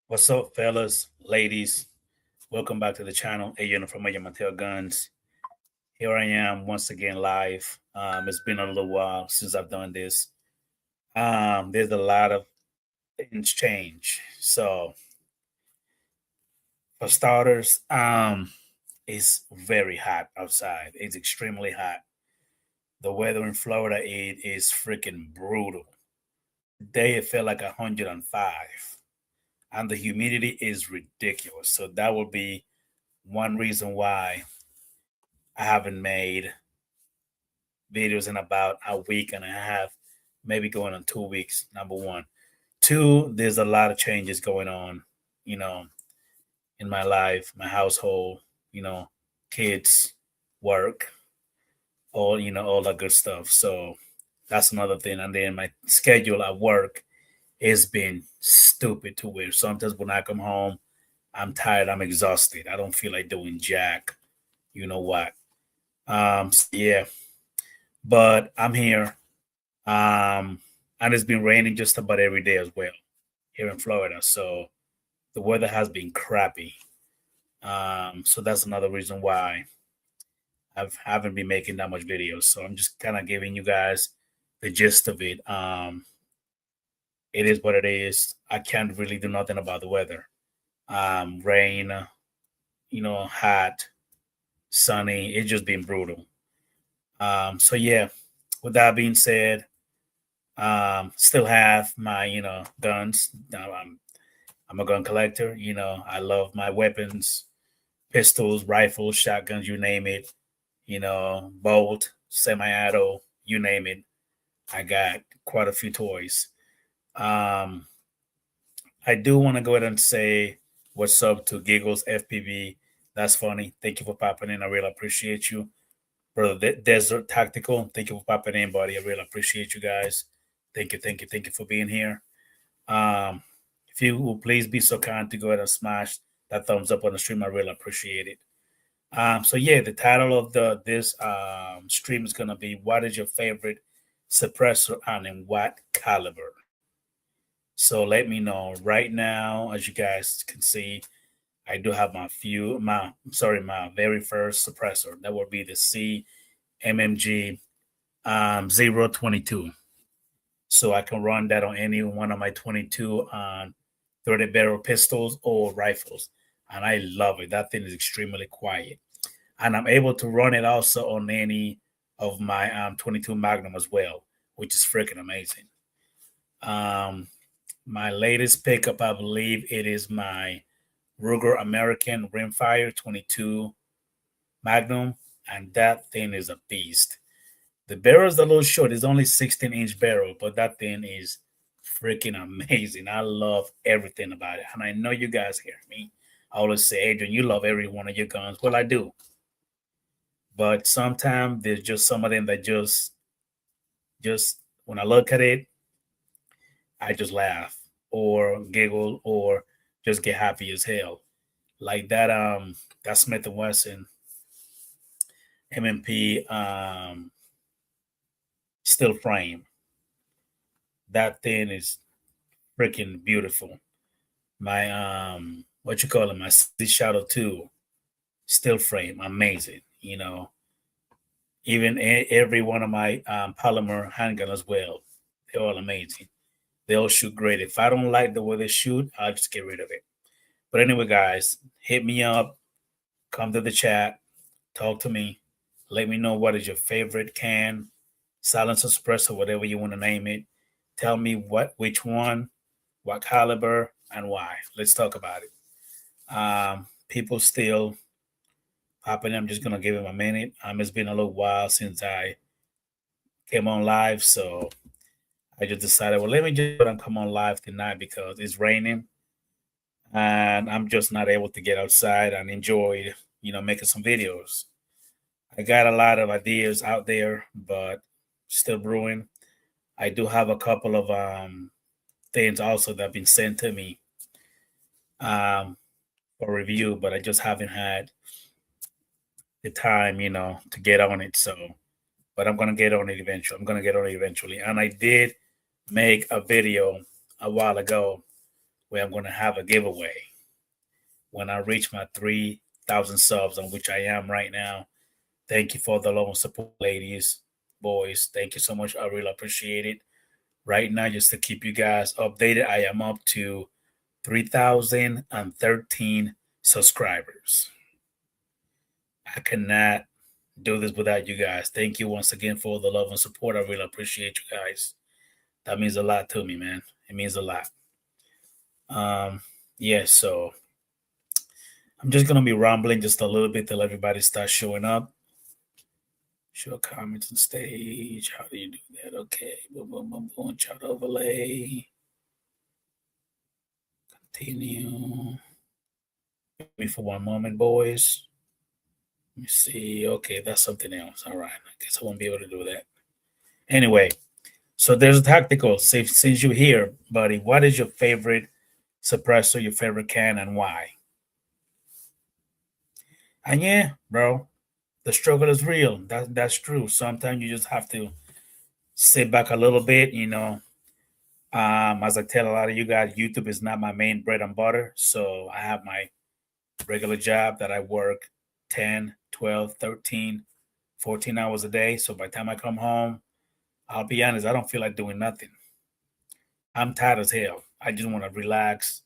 What's up, fellas, ladies? Welcome back to the channel, Agent from Agent Mateo Guns. Here I am once again live. It's been a little while since I've done this. There's a lot of things change. So, for starters, it's very hot outside. It's extremely hot. The weather in Florida it is freaking brutal. Today it felt like 105, and the humidity is ridiculous. So that would be one reason why I haven't made videos in about a week and a half, maybe going on 2 weeks. Number one. Two, there's a lot of changes going on, you know, in my life, my household, kids, work, all that good stuff. So that's another thing. And then my schedule at work has been stupid to where sometimes when I come home, I'm tired, I'm exhausted. I don't feel like doing jack. You know what? Yeah, but I'm here. And it's been raining just about every day as well here in Florida. So the weather has been crappy. So that's another reason why haven't been making that much videos. So I'm just kind of giving you guys the gist of it. It is what it is. I can't really do nothing about the weather. Rain, hot, sunny. It's just been brutal. So yeah. With that being said, still have my guns. I'm a gun collector. I love my weapons, pistols, rifles, shotguns, you name it. Bolt, semi-auto, you name it. I got quite a few toys. Um, I do want to go ahead and say what's up to Giggles FPV. That's funny. Thank you for popping in. I really appreciate you, brother. Desert Tactical. Thank you for popping in, buddy. I really appreciate you guys. Thank you for being here. Um, if you will please be so kind to go ahead and smash that thumbs up on the stream, I really appreciate it. So yeah, the title of this stream is gonna be "What is your favorite suppressor and in what caliber?" So let me know right now. As you guys can see, I do have my very first suppressor. That would be the CMMG 022. So I can run that on any one of my 22 30 barrel pistols or rifles. And I love it. That thing is extremely quiet. And I'm able to run it also on any of my 22 Magnum as well, which is freaking amazing. Um, my latest pickup, I believe it is my Ruger American Rimfire 22 Magnum, and that thing is a beast. The barrel is a little short. It's only 16-inch barrel, but that thing is freaking amazing. I love everything about it. And I know you guys hear me. I always say, Adrian, you love every one of your guns. Well, I do. But sometimes there's just some of them that just when I look at it, I just laugh or giggle or just get happy as hell. Like that Smith and Wesson MMP steel frame. That thing is freaking beautiful. My what you call it, my City Shadow 2 steel frame, amazing. Even every one of my polymer handgun as well, they're all amazing. They all shoot great. If I don't like the way they shoot, I'll just get rid of it. But anyway, guys, hit me up, come to the chat, talk to me, let me know what is your favorite can, silencer, suppressor, whatever you want to name it. Tell me which one, what caliber, and why. Let's talk about it. People still popping. I'm just gonna give him a minute. It's been a little while since I came on live, so I just decided, well, let me just come on live tonight because it's raining and I'm just not able to get outside and enjoy, making some videos. I got a lot of ideas out there, but still brewing. I do have a couple of things also that have been sent to me um, for review, but I just haven't had the time, to get on it. So, but I'm gonna get on it eventually. I'm gonna get on it eventually. And I did make a video a while ago where I'm going to have a giveaway when I reach my 3,000 subs, on which I am right now. Thank you for the love and support, ladies, boys. Thank you so much. I really appreciate it. Right now, just to keep you guys updated, I am up to 3,013 subscribers. I cannot do this without you guys. Thank you once again for the love and support. I really appreciate you guys. That means a lot to me, man. It means a lot. Um, yeah, so I'm just gonna be rambling just a little bit till everybody starts showing up. Show comments on stage. How do you do that? Okay, boom, boom, boom, boom. Chart overlay. Continue. Wait me for one moment, boys. Let me see. Okay, that's something else. All right. I guess I won't be able to do that. Anyway, so there's a tactical. Since you're here, buddy, what is your favorite suppressor, your favorite can, and why? And yeah, bro, the struggle is real. That's true. Sometimes you just have to sit back a little bit, as I tell a lot of you guys, YouTube is not my main bread and butter. So I have my regular job that I work 10, 12, 13, 14 hours a day. So by the time I come home, I'll be honest, I don't feel like doing nothing. I'm tired as hell. I just want to relax,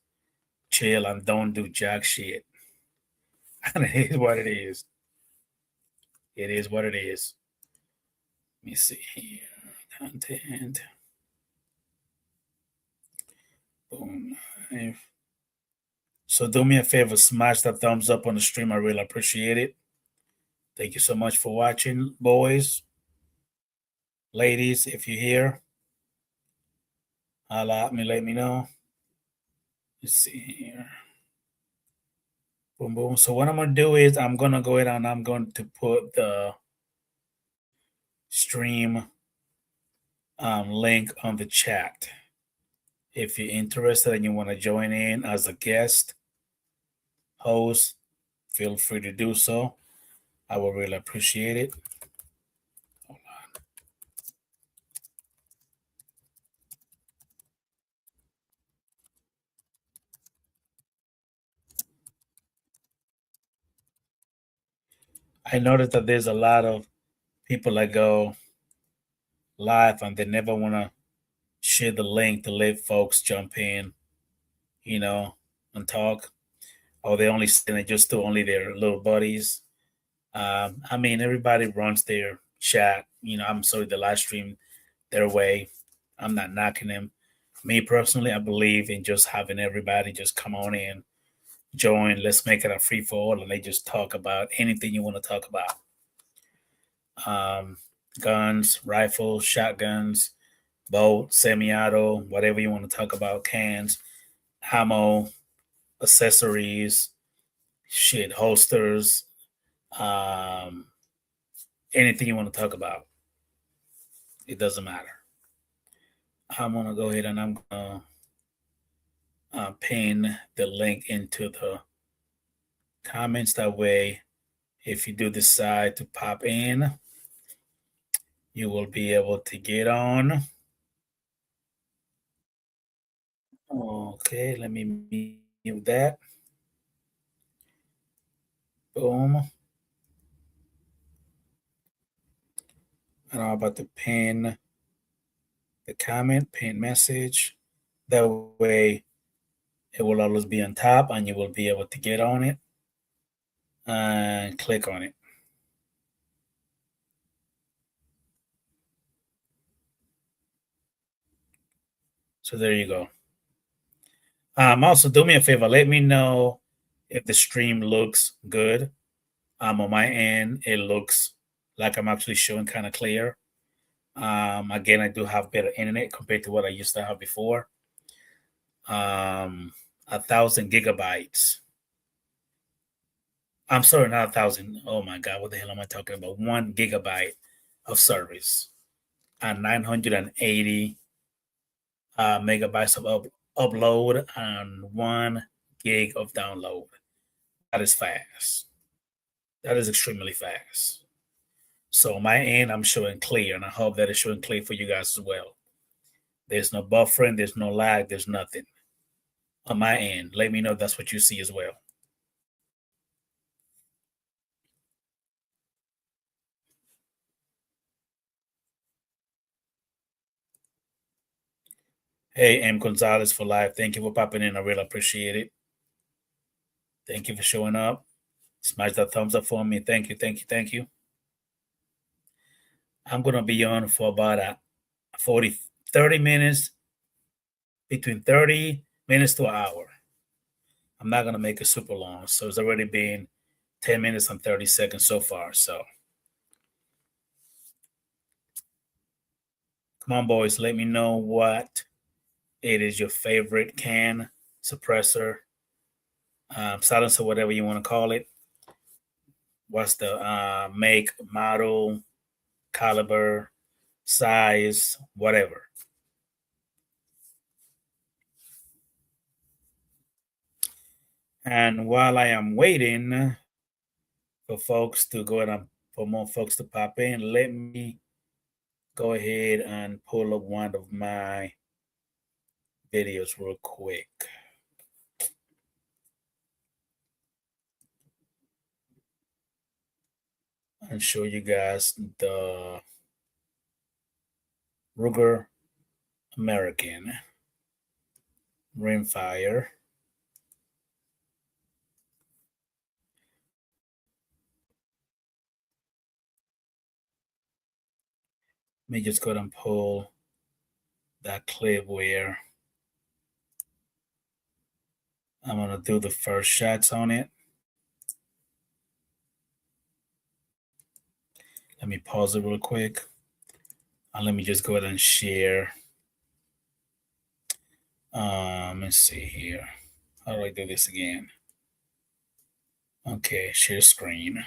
chill, and don't do jack shit. And it is what it is. It is what it is. Let me see here. Content. Boom. So do me a favor, smash that thumbs up on the stream. I really appreciate it. Thank you so much for watching, boys. Ladies, if you're here, holla at me, let me know. Let's see here. Boom, boom. So what I'm going to do is I'm going to go ahead and I'm going to put the stream link on the chat. If you're interested and you want to join in as a guest host, feel free to do so. I will really appreciate it. Hold on. I noticed that there's a lot of people that go live and they never want to share the link to let folks jump in, and talk. Or they only send it just to only their little buddies. I mean, everybody runs their chat. I'm sorry, the live stream their way. I'm not knocking them. Me personally, I believe in just having everybody just come on in, join. Let's make it a free for all, and they just talk about anything you want to talk about. Guns, rifles, shotguns, bolt, semi-auto, whatever you want to talk about, cans, ammo, accessories, shit, holsters, anything you want to talk about. It doesn't matter. I'm gonna go ahead and I'm gonna pin the link into the comments. That way, if you do decide to pop in, you will be able to get on. Okay, let me mute that. Boom. And I'm about to pin the comment, pin message. That way, it will always be on top and you will be able to get on it and click on it. So there you go. Also, do me a favor. Let me know if the stream looks good. On my end, it looks like I'm actually showing kind of clear. Again, I do have better internet compared to what I used to have before. 1,000 gigabytes. I'm sorry, not 1,000. Oh my God, what the hell am I talking about? 1 gigabyte of service and 980 megabytes of upload and 1 gig of download. That is fast. That is extremely fast. So on my end, I'm showing clear, and I hope that it's showing clear for you guys as well. There's no buffering, there's no lag, there's nothing. on my end. Let me know if that's what you see as well. Hey, M. Gonzalez for live. Thank you for popping in. I really appreciate it. Thank you for showing up. Smash that thumbs up for me. Thank you, thank you, thank you. I'm going to be on for about 30 minutes, between 30 minutes to an hour. I'm not going to make it super long. So it's already been 10 minutes and 30 seconds so far. So come on, boys. Let me know what it is your favorite can, suppressor, silencer, whatever you want to call it. What's the make, model, caliber, size, whatever. And while I am waiting for folks to go ahead and for more folks to pop in, let me go ahead and pull up one of my videos real quick and show you guys the Ruger American rimfire. Let me just go ahead and pull that clip where I'm going to do the first shots on it. Let me pause it real quick. And let me just go ahead and share. Let's see here. How do I do this again? Okay, share screen.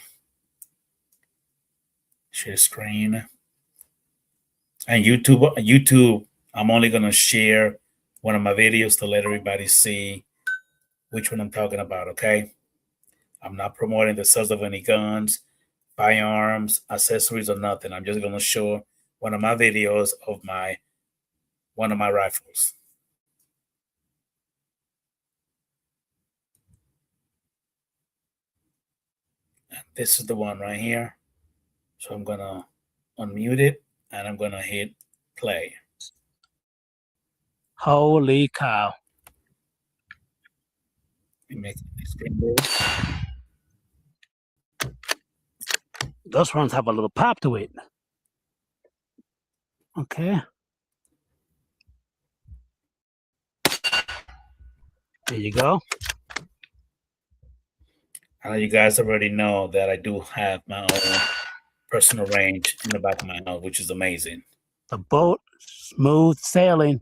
Share screen. And YouTube, I'm only going to share one of my videos to let everybody see which one I'm talking about, okay? I'm not promoting the sales of any guns, firearms, accessories, or nothing. I'm just going to show one of my videos of one of my rifles. And this is the one right here. So I'm going to unmute it and I'm going to hit play. Holy cow. Let me make the screen bigger. Those ones have a little pop to it. Okay. There you go. I know you guys already know that I do have my own personal range in the back of my house, which is amazing. The boat, smooth sailing.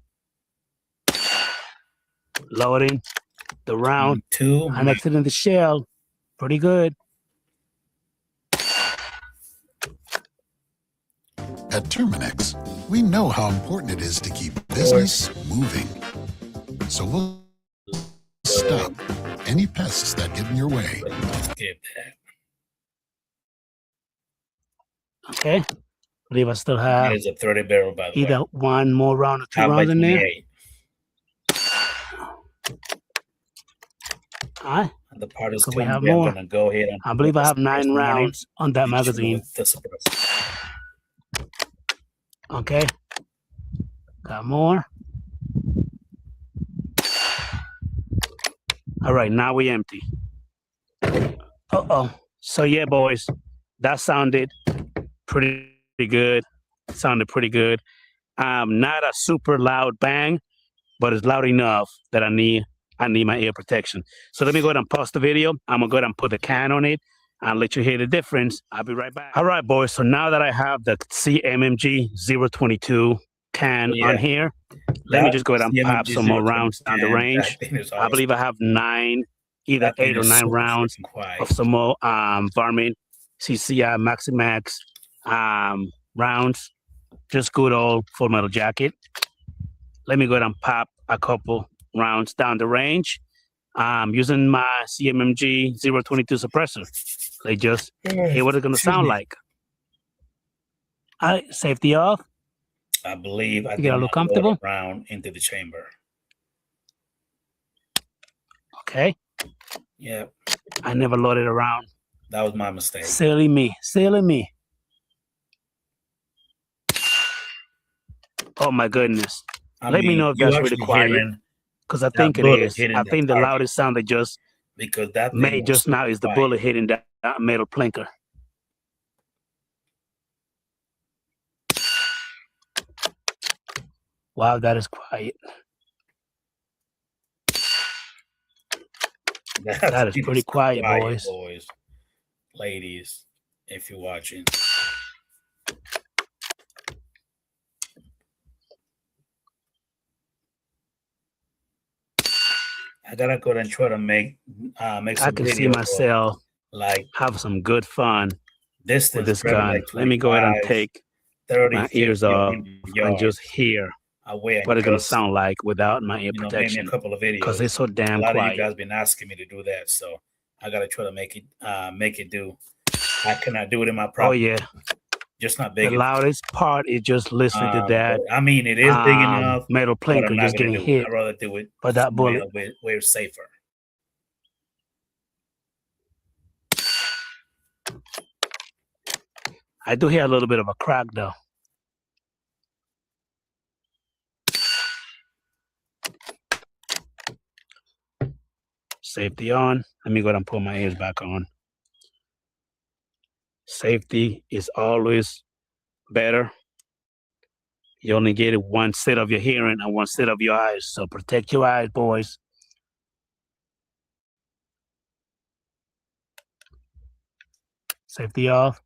Loading the round. Annexed it in the shell. Pretty good. At Terminex, we know how important it is to keep business moving. So we'll stop any pests that get in your way. Skip that. Okay. I believe I still have It is a 30 barrel, by the either way. one more round or two Half by rounds in there. 28. All right. And the part is Could we have I'm more? gonna go ahead and I believe I have 9 rounds on that the magazine. suppressor. Okay. Got more. All right, now we empty. Uh-oh. So yeah, boys, that sounded pretty good. Sounded pretty good. Not a super loud bang, but it's loud enough that I need my ear protection. So let me go ahead and pause the video. I'm gonna go ahead and put the can on it and let you hear the difference. I'll be right back. All right, boys. So now that I have the CMMG 022 can on here, let me just go ahead and pop some more rounds down the range. I believe I have 9, either 8 or 9 rounds of some more Varmint CCI Maximax rounds. Just good old Full Metal Jacket. Let me go ahead and pop a couple rounds down the range. Using my CMMG 022 suppressor. Let's just hear what it's going to sound like. All right, safety off. I believe I get a little comfortable round into the chamber. Okay. Yeah, I never loaded around. that was my mistake. Silly me. Silly me. Oh my goodness. Let me know if you that's really actually quiet. hearing Because I that think it bullet is. hitting I the think the target, loudest sound that just because that thing made was just now super is the quiet. bullet hitting that metal plinker. Wow, that is quiet. That is pretty quiet, boys. Ladies, if you're watching. I gotta go and try to make I some can see videos of myself like have some good fun with distance, this probably gun. like Let me go ahead and 25, take 30, my 50, ears or off 100 and just yards hear away, and what it's gonna just sound like without my ear maybe a protection. couple of Because videos. it's so A damn lot of you quiet. guys been asking me to do that, so I gotta try to make it do. I cannot do it in my Oh property. yeah. Just not The big enough. loudest part is just listening to that But, I mean, it is big enough, metal but I'm plinker not just gonna getting do it. hit I'd rather do it by that somewhere bullet. where it's safer. I do hear a little bit of a crack though. Safety on. Let me go ahead and put my ears back on. Safety is always better. You only get it one set of your hearing and one set of your eyes. So protect your eyes, boys. Safety off.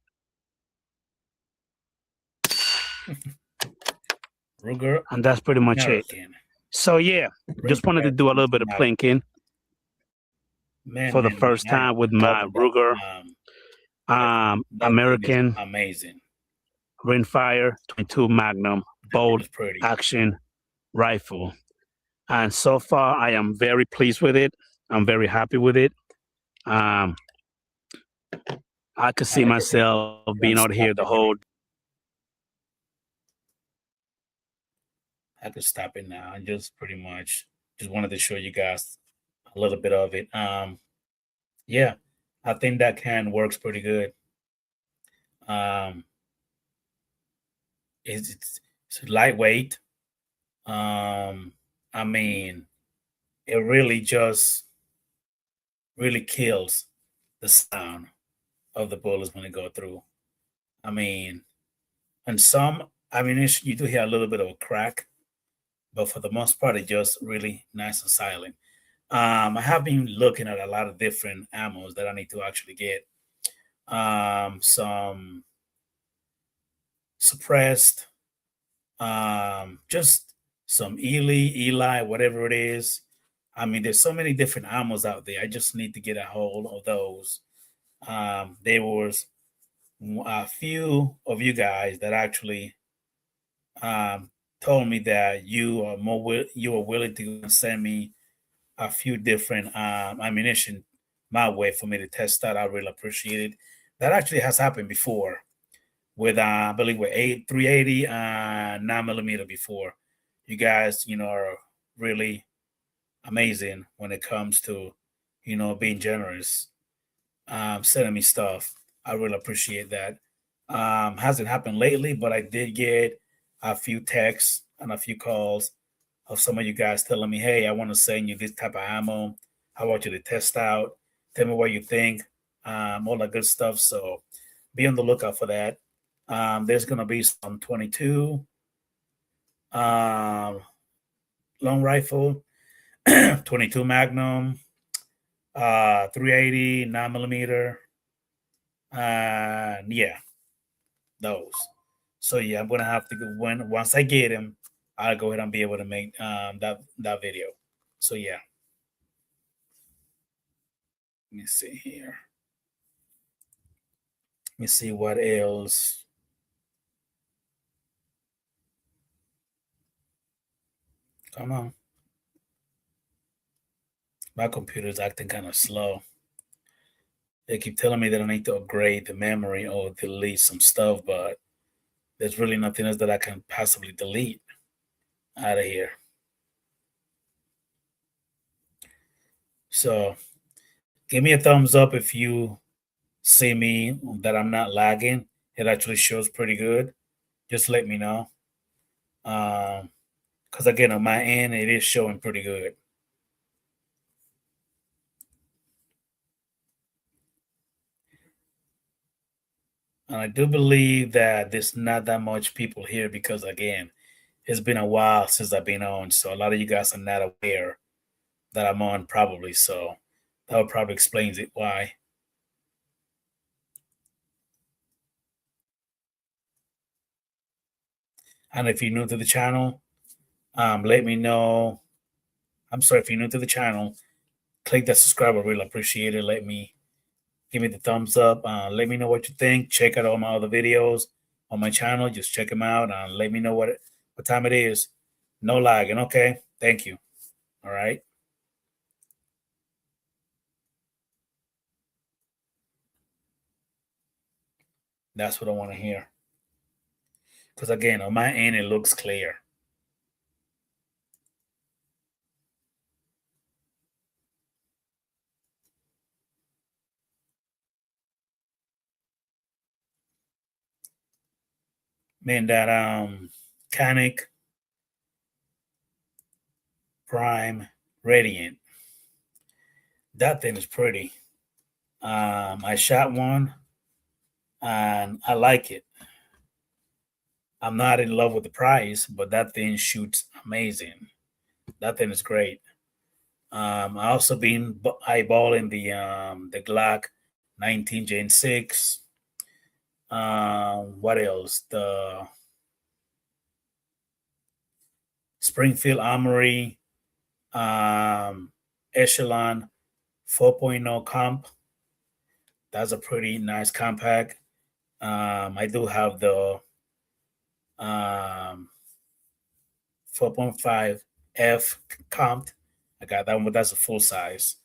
Ruger, And that's pretty much it. So yeah, just wanted to do a little bit of plinking for the first time with my Ruger American amazing Rimfire 22 Magnum bolt action rifle. And so far, I am very pleased with it. I'm very happy with it. I could see myself being out here the whole. I could stop it now. I just pretty much just wanted to show you guys a little bit of it. Yeah, I think that can works pretty good. It's lightweight. I mean, it really just really kills the sound of the bullets when they go through. I mean, and some ammunition you do hear a little bit of a crack, but for the most part, it's just really nice and silent. I have been looking at a lot of different ammos that I need to actually get. Some suppressed, just some Eli, whatever it is. I mean, there's so many different ammos out there. I just need to get a hold of those. There was a few of you guys that actually told me that you are willing to send me a few different ammunition my way for me to test out. I really appreciate it. That actually has happened before with I believe with 380 9mm before. You guys, are really amazing when it comes to, being generous, sending me stuff. I really appreciate that. Hasn't happened lately, but I did get a few texts and a few calls of some of you guys telling me, hey, I want to send you this type of ammo. I want you to test out. Tell me what you think. All that good stuff. So be on the lookout for that. There's going to be some 22 long rifle, 22 Magnum, 380, 9mm. Yeah, those. So yeah, I'm gonna have to go once I get him, I'll go ahead and be able to make that video. So yeah. Let me see here. Let me see what else. Come on. My computer's acting kind of slow. They keep telling me that I need to upgrade the memory or delete some stuff, but there's really nothing else that I can possibly delete out of here. So give me a thumbs up if you see me that I'm not lagging. It actually shows pretty good. Just let me know. Because again, on my end, it is showing pretty good. And I do believe that there's not that much people here because again, it's been a while since I've been on. So a lot of you guys are not aware that I'm on probably. So that would probably explains it why. And if you're new to the channel, let me know. I'm sorry, if you're new to the channel, click that subscribe. I really appreciate it. Give me the thumbs up. Let me know what you think. Check out all my other videos on my channel. Just check them out and let me know what time it is. No lagging. Okay. Thank you. All right. That's what I want to hear. Because again, on my end, it looks clear. Man, that Canic Prime Radiant. That thing is pretty. I shot one and I like it. I'm not in love with the price, but that thing shoots amazing. That thing is great. I also been eyeballing the Glock 19 Gen 6. What else? The Springfield Armory Echelon 4.0 comp. That's a pretty nice compact. I do have the 4.5 F comp. I got that one, but that's a full size.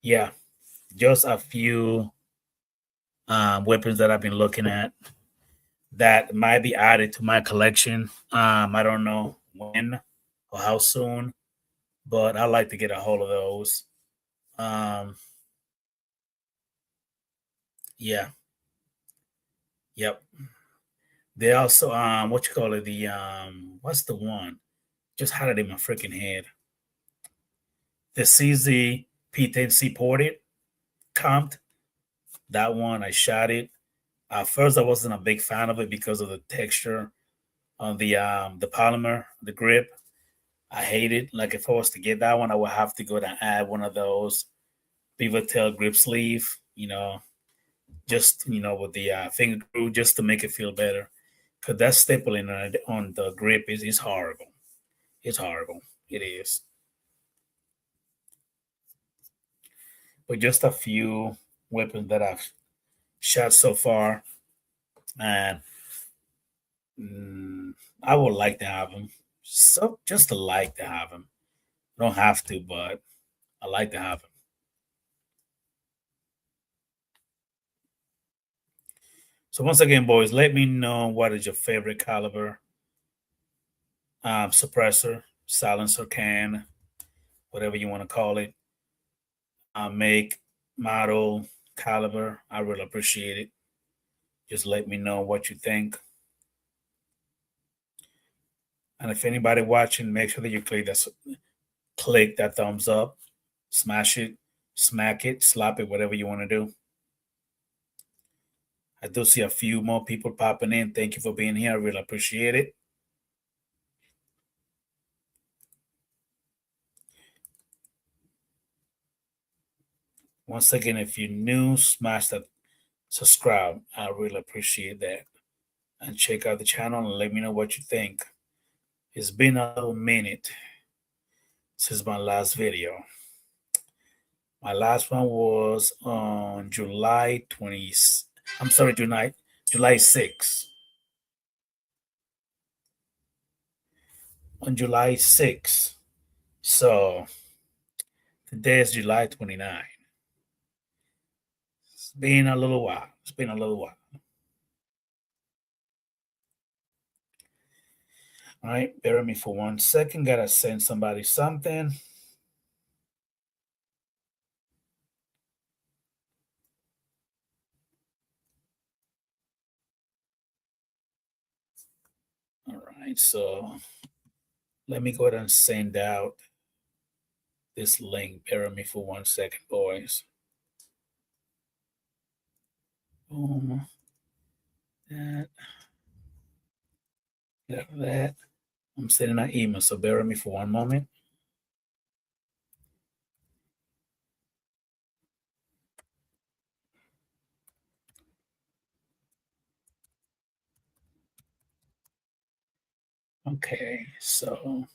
Yeah, just a few weapons that I've been looking at that might be added to my collection. I don't know when or how soon, but I like to get a hold of those. Yeah, yep. They also what you call it, the what's the one? Just had it in my freaking head. The CZ P10C ported comped. That one I shot it. At first I wasn't a big fan of it because of the texture on the polymer, the grip. I hate it. Like if I was to get that one, I would have to go and add one of those beaver tail grip sleeve, just with the finger groove just to make it feel better. Cause that stapling on the grip is horrible. It's horrible. It is. But just a few weapons that I've shot so far, and I would like to have them. So just to like to have them. I don't have to, but I like to have them. So once again, boys, let me know what is your favorite caliber, suppressor, silencer, can, whatever you want to call it. Make, model, caliber. I really appreciate it. Just let me know what you think. And if anybody watching, make sure that you click that thumbs up, smash it, smack it, slap it, whatever you want to do. I do see a few more people popping in. Thank you for being here. I really appreciate it. Once again, if you're new, smash that subscribe. I really appreciate that. And check out the channel and let me know what you think. It's been a little minute since my last video. My last one was on July 20th. I'm sorry, July 6th. On July 6th. So today is July 29th. It's been a little while. It's been a little while. All right, bear with me for 1 second. Gotta send somebody something. All right, so let me go ahead and send out this link. Bear with me for 1 second, boys. Boom. That. I'm sending an email, so bear with me for 1 moment. Okay, so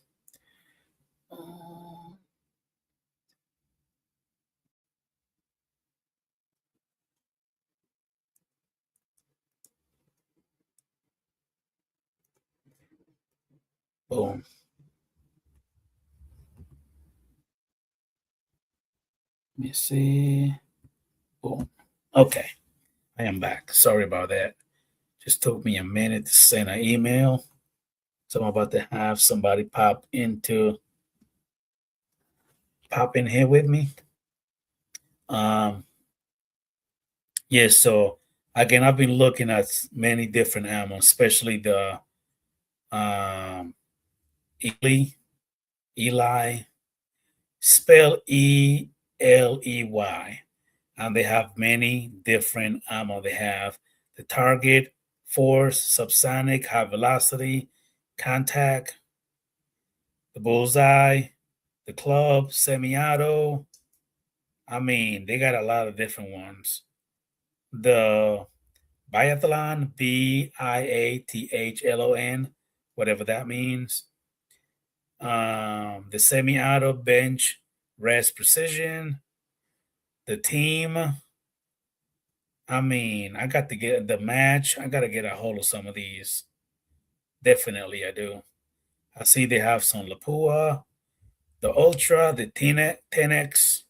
boom. Let me see. Boom. Okay, I am back. Sorry about that. Just took me a minute to send an email. So I'm about to have somebody pop in here with me. Yeah, so again, I've been looking at many different ammo, especially the Eli, spell Eley, and they have many different ammo. They have the target, force, subsonic, high velocity, contact, the bullseye, the club, semi-auto. I mean, they got a lot of different ones. The biathlon, biathlon, whatever that means. The semi-auto, bench, rest, precision. The team. I mean, I got to get the match. I got to get a hold of some of these. Definitely, I do. I see they have some Lapua, the Ultra, the 10X.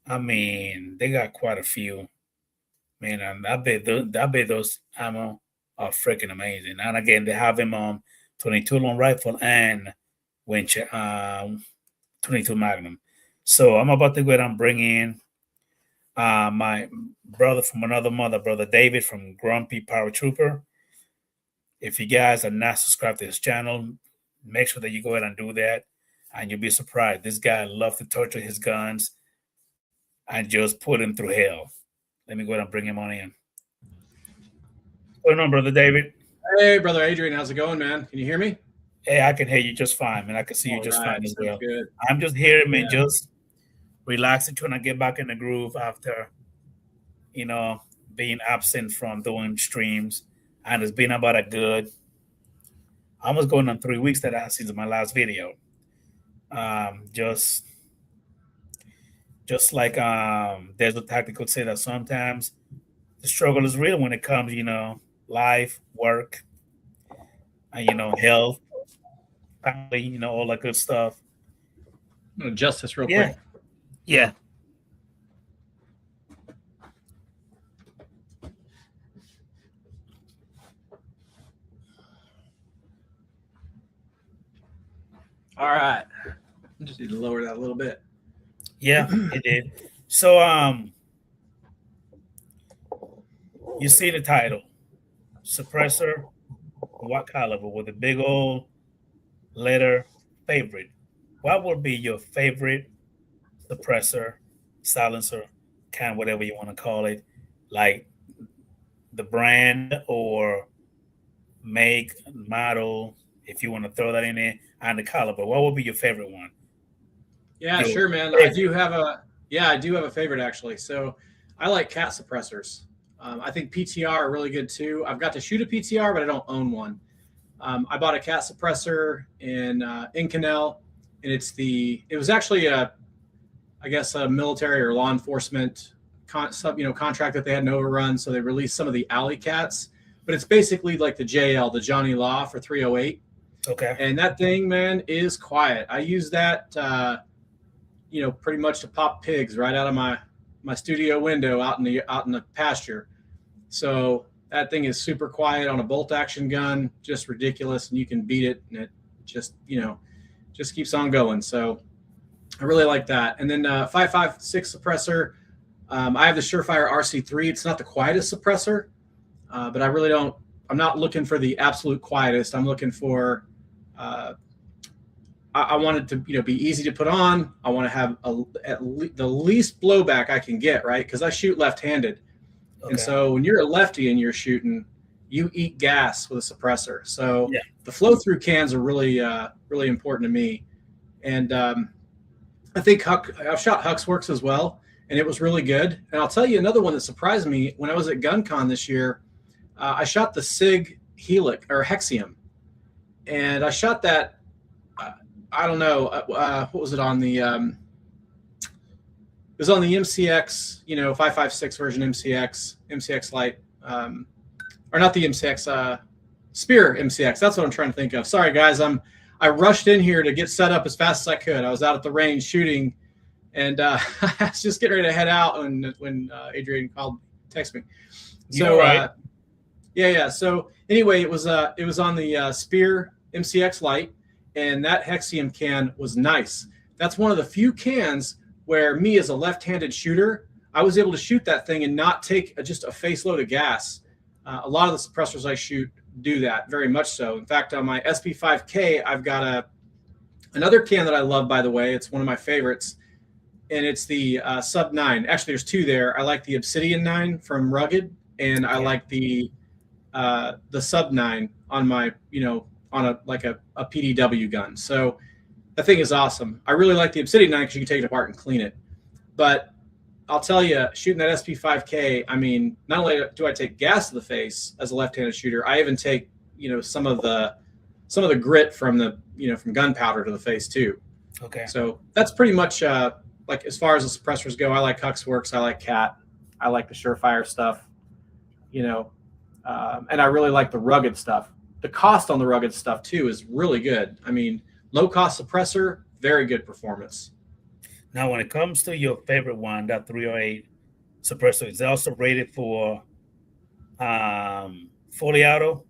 I mean, they got quite a few. Man, and I bet those ammo are freaking amazing. And again, they have them on 22 long rifle and Winchester 22 Magnum. So I'm about to go ahead and bring in my brother from another mother, brother David from Grumpy Power Trooper. If you guys are not subscribed to his channel, make sure that you go ahead and do that, and you'll be surprised. This guy loves to torture his guns and just put him through hell. Let me go ahead and bring him on in. What's going on, brother David? Hey, brother Adrian, how's it going, man? Can you hear me? Hey, I can hear you just fine, man. I can see you just fine as well. Good. I'm just here, man, just relaxing, trying to get back in the groove after, being absent from doing streams. And it's been about a good, almost going on 3 weeks that since my last video. Just like Desert Tactical say that sometimes the struggle is real when it comes, life, work, and health, family, all that good stuff. I'm gonna adjust this real quick. Yeah. All right. I just need to lower that a little bit. Yeah, it did. So you see the title, suppressor, what caliber, with a big old letter, favorite. What would be your favorite suppressor, silencer, kind of whatever you want to call it, like the brand or make, model, if you want to throw that in there, and the caliber? What would be your favorite one? Yeah, sure, man. I do have a favorite actually. So I like cat suppressors. I think PTR are really good too. I've got to shoot a PTR, but I don't own one. I bought a cat suppressor in Inconel, and it was actually a military or law enforcement contract that they had an overrun, so they released some of the alley cats. But it's basically like the JL, the Johnny Law for 308. Okay. And that thing, man, is quiet. I use that, pretty much to pop pigs right out of my studio window out in the pasture. So That thing is super quiet on a bolt action gun, just ridiculous, and you can beat it, and it just, just keeps on going. So I really like that. And then 5.56 suppressor. I have the Surefire RC3. It's not the quietest suppressor, but I'm not looking for the absolute quietest. I'm looking for, I want it to, be easy to put on. I want to have the least blowback I can get, right? Because I shoot left-handed. Okay. And so when you're a lefty and you're shooting, you eat gas with a suppressor. So the flow-through cans are really, really important to me. And I think I've shot Huxworks as well, and it was really good. And I'll tell you another one that surprised me. When I was at GunCon this year, I shot the SIG Helix or Hexium, and I shot that. I don't know what was it on the. It was on the MCX, 5.56 version MCX Lite, or not the MCX, Spear MCX. That's what I'm trying to think of. Sorry guys, I rushed in here to get set up as fast as I could. I was out at the range shooting, and I was just getting ready to head out when Adrian texted me. So right. Yeah. So anyway, it was on the Spear MCX Lite, and that Hexium can was nice. That's one of the few cans where me as a left-handed shooter, I was able to shoot that thing and not take just a face load of gas. A lot of the suppressors I shoot do that, very much so. In fact, on my SP5K, I've got another can that I love, by the way. It's one of my favorites, and it's the Sub 9. Actually, there's two there. I like the Obsidian 9 from Rugged, and I like the Sub 9 on my, on a PDW gun. So that thing is awesome. I really like the Obsidian 9 because you can take it apart and clean it. But I'll tell you, shooting that SP5K, I mean, not only do I take gas to the face as a left-handed shooter, I even take, some of the grit from from gunpowder to the face too. Okay. So that's pretty much like as far as the suppressors go. I like Huxworks, I like Cat, I like the Surefire stuff, and I really like the Rugged stuff. The cost on the Rugged stuff too is really good. I mean, low-cost suppressor, very good performance. Now, when it comes to your favorite one, that 308 suppressor, is it also rated for fully auto?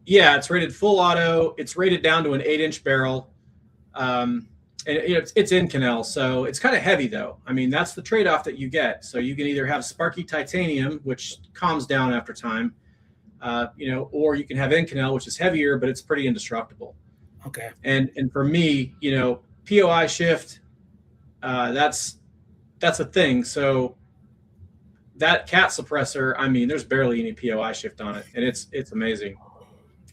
Yeah, it's rated full auto. It's rated down to an 8-inch barrel. And it's Inconel, so it's kind of heavy, though. I mean, that's the trade-off that you get. So you can either have Sparky Titanium, which calms down after time, or you can have Inconel, which is heavier, but it's pretty indestructible. Okay. And for me, POI shift, that's a thing. So that Cat suppressor, I mean, there's barely any POI shift on it, and it's amazing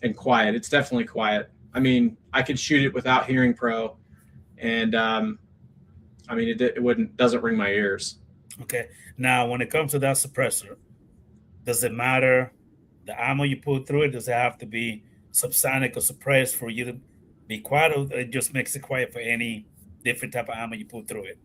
and quiet. It's definitely quiet. I mean, I could shoot it without Hearing Pro, and I mean, it doesn't ring my ears. Okay. Now, when it comes to that suppressor, does it matter the ammo you put through it? Does it have to be subsonic or suppressed for you to be quiet, or it just makes it quiet for any different type of ammo you put through it?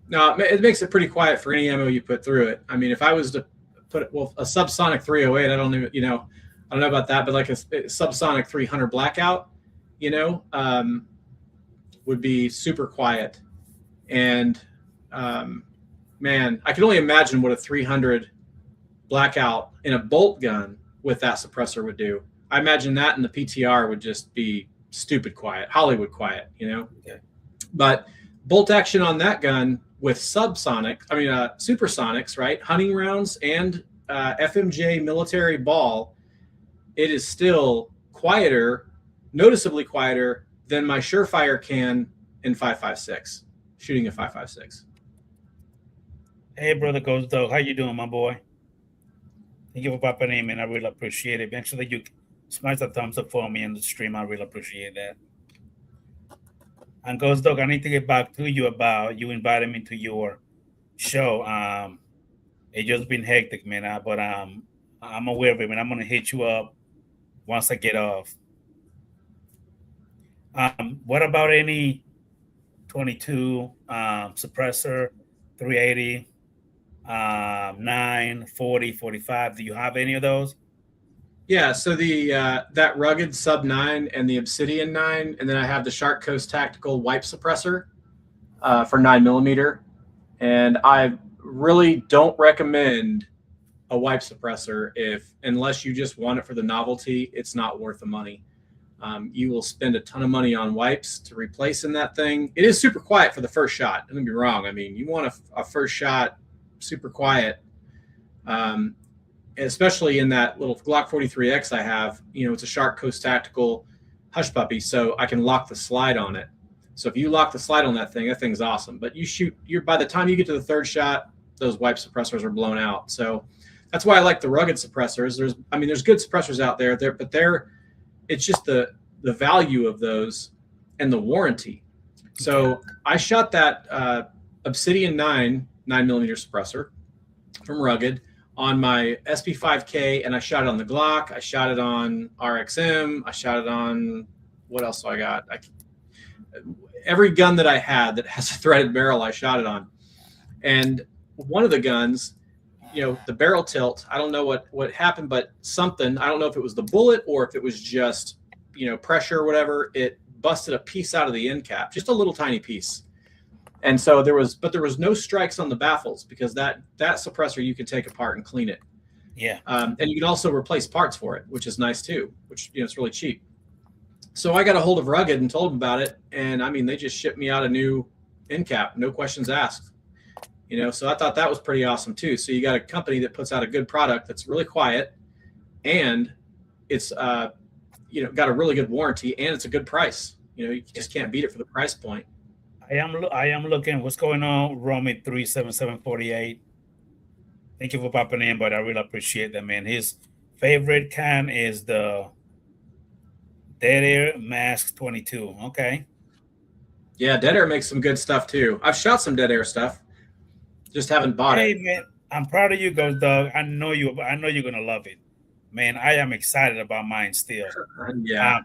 No, it makes it pretty quiet for any ammo you put through it. I mean, if I was to put a subsonic 308, I don't know about that, but like a subsonic 300 blackout, would be super quiet. And man, I can only imagine what a 300 blackout in a bolt gun with that suppressor would do. I imagine that in the PTR would just be stupid quiet, Hollywood quiet, Okay. But bolt action on that gun with supersonics, right? Hunting rounds and FMJ military ball, it is still quieter, noticeably quieter than my Surefire can in 5.56, shooting a 5.56. Hey, brother Ghost Dog, how you doing, my boy? Thank you for popping in, man. I really appreciate it. Make sure that you smash the thumbs up for me in the stream. I really appreciate that. And Ghost Dog, I need to get back to you about you inviting me to your show. It's just been hectic, man. But I'm aware of it, man. I'm gonna hit you up once I get off. What about any 22 suppressor, 380, 9, 40, 45? Do you have any of those? Yeah, so the that Rugged Sub 9 and the Obsidian 9, and then I have the Shark Coast Tactical Wipe Suppressor for 9mm. And I really don't recommend a wipe suppressor unless you just want it for the novelty, it's not worth the money. You will spend a ton of money on wipes to replace in that thing. It is super quiet for the first shot. Don't get me wrong. I mean, you want a first shot super quiet, especially in that little Glock 43X I have. It's a Shark Coast Tactical Hush Puppy, so I can lock the slide on it. So if you lock the slide on that thing's awesome. But by the time you get to the third shot, those wipe suppressors are blown out. So that's why I like the rugged suppressors. There's good suppressors out there, but it's just the value of those and the warranty. So I shot that Obsidian 9mm suppressor from Rugged on my SP5K, and I shot it on the Glock. I shot it on RXM. I shot it on, what else do I got? Every gun that I had that has a threaded barrel, I shot it on. And one of the guns, the barrel tilt, I don't know what happened, but something, I don't know if it was the bullet or if it was just, pressure or whatever, it busted a piece out of the end cap, just a little tiny piece. And so there was no strikes on the baffles, because that suppressor you can take apart and clean it. Yeah. And you can also replace parts for it, which is nice too, which, it's really cheap. So I got a hold of Rugged and told them about it. And they just shipped me out a new end cap, no questions asked. So I thought that was pretty awesome too. So you got a company that puts out a good product that's really quiet, and it's got a really good warranty, and it's a good price. You just can't beat it for the price point. I am looking. What's going on, Romy 37748? Thank you for popping in, but I really appreciate that, man. His favorite can is the Dead Air Mask 22. Okay. Yeah, Dead Air makes some good stuff too. I've shot some Dead Air stuff, just haven't bought it. Hey, man, I'm proud of you, Ghost Dog. I know you're gonna love it, man. I am excited about mine still. Yeah.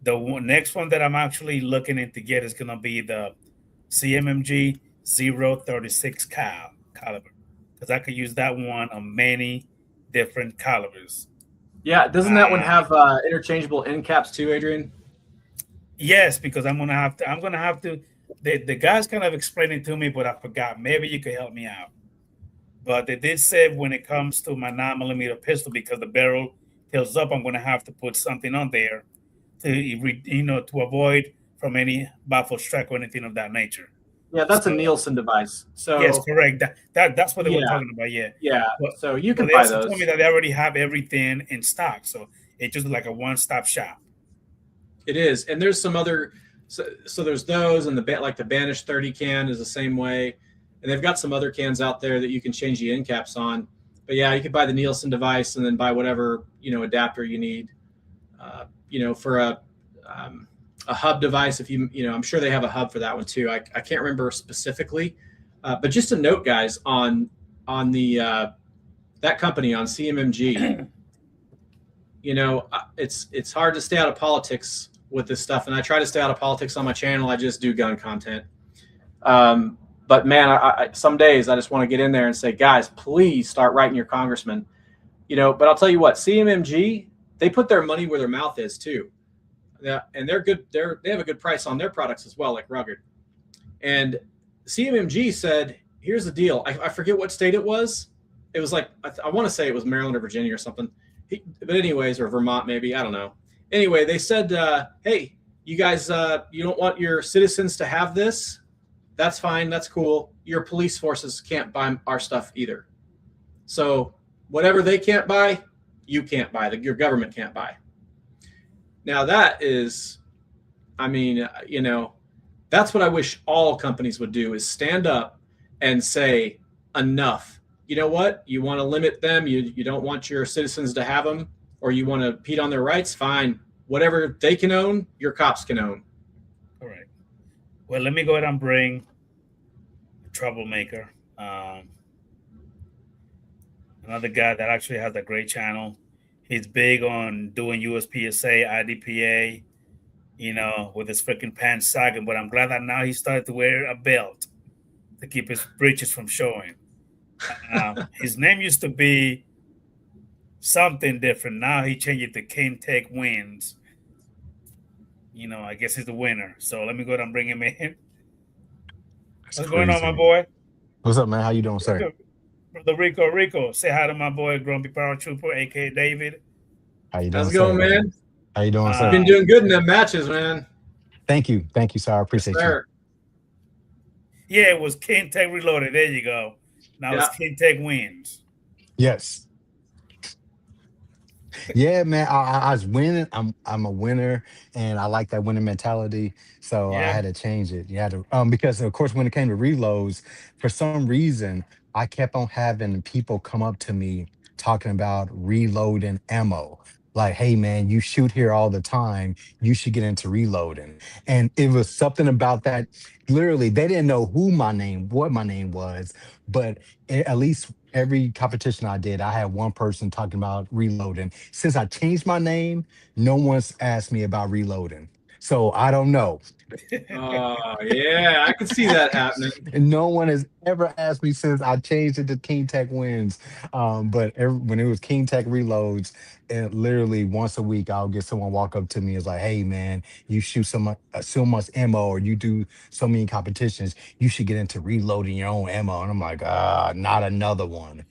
The next one that I'm actually looking in to get is gonna be the CMMG 036 caliber, because I could use that one on many different calibers. Yeah, doesn't that one have interchangeable end caps too, Adrian? Yes, because I'm gonna have to. The guys kind of explained it to me, but I forgot. Maybe you could help me out. But they did say when it comes to my 9mm pistol, because the barrel tilts up, I'm gonna have to put something on there to avoid from any baffle strike or anything of that nature. Yeah, that's a Nielsen device. So yes, correct. That's what they were talking about. Yeah. Yeah. But, so you can buy those. They told me that they already have everything in stock, so it's just like a one-stop shop. It is, and there's some other. So there's those, and the Banish 30 can is the same way, and they've got some other cans out there that you can change the end caps on. But yeah, you could buy the Nielsen device and then buy whatever adapter you need. For a hub device, if I'm sure they have a hub for that one too. I can't remember specifically, but just a note, guys, on the that company, on CMMG. It's hard to stay out of politics with this stuff, and I try to stay out of politics on my channel. I just do gun content. But man, I some days I just want to get in there and say, guys, please start writing your congressman. But I'll tell you what, CMMG, they put their money where their mouth is too. Yeah, and they're good. They have a good price on their products as well, like Rugged. And CMMG said, here's the deal. I forget what state it was. It was like, I want to say it was Maryland or Virginia or something. But anyways, or Vermont maybe, I don't know. Anyway, they said, hey, you guys, you don't want your citizens to have this? That's fine. That's cool. Your police forces can't buy our stuff either. So whatever they can't buy, you can't buy. Your government can't buy. Now that is, that's what I wish all companies would do, is stand up and say, enough. You know what? You want to limit them. You don't want your citizens to have them, or you want to impede on their rights. Fine. Whatever they can own, your cops can own. All right. Well, let me go ahead and bring a troublemaker. Another guy that actually has a great channel. He's big on doing USPSA, IDPA, with his freaking pants sagging. But I'm glad that now he started to wear a belt to keep his breeches from showing. His name used to be something different. Now he changed it to King Tech Wins. I guess he's the winner. So let me go ahead and bring him in. What's going on, my boy? What's up, man? How you doing, sir? Brother Rico, say hi to my boy Grumpy Power Trooper, aka David. How you doing, How's it going, sir? man? How you doing, You've sir? been doing good in them matches, man. Thank you, sir. I Yes, appreciate you. sir. Yeah, it was King Tech Reloaded. There you go. Now it's King Tech wins. Yes. Yeah, man. I was winning. I'm a winner, and I like that winning mentality. So I Yeah. had to change it. You had to because of course when it came to reloads, for some reason I kept on having people come up to me talking about reloading ammo. Like, hey man, you shoot here all the time. You should get into reloading. And it was something about that. Literally, they didn't know what my name was, but at least every competition I did, I had one person talking about reloading. Since I changed my name, no one's asked me about reloading. So I don't know. Oh, yeah, I could see that happening. And no one has ever asked me since I changed it to King Tech Wins. When it was King Tech Reloads, and literally once a week, I'll get someone walk up to me and is like, "Hey, man, you shoot so much ammo, or you do so many competitions. You should get into reloading your own ammo." And I'm like, not another one.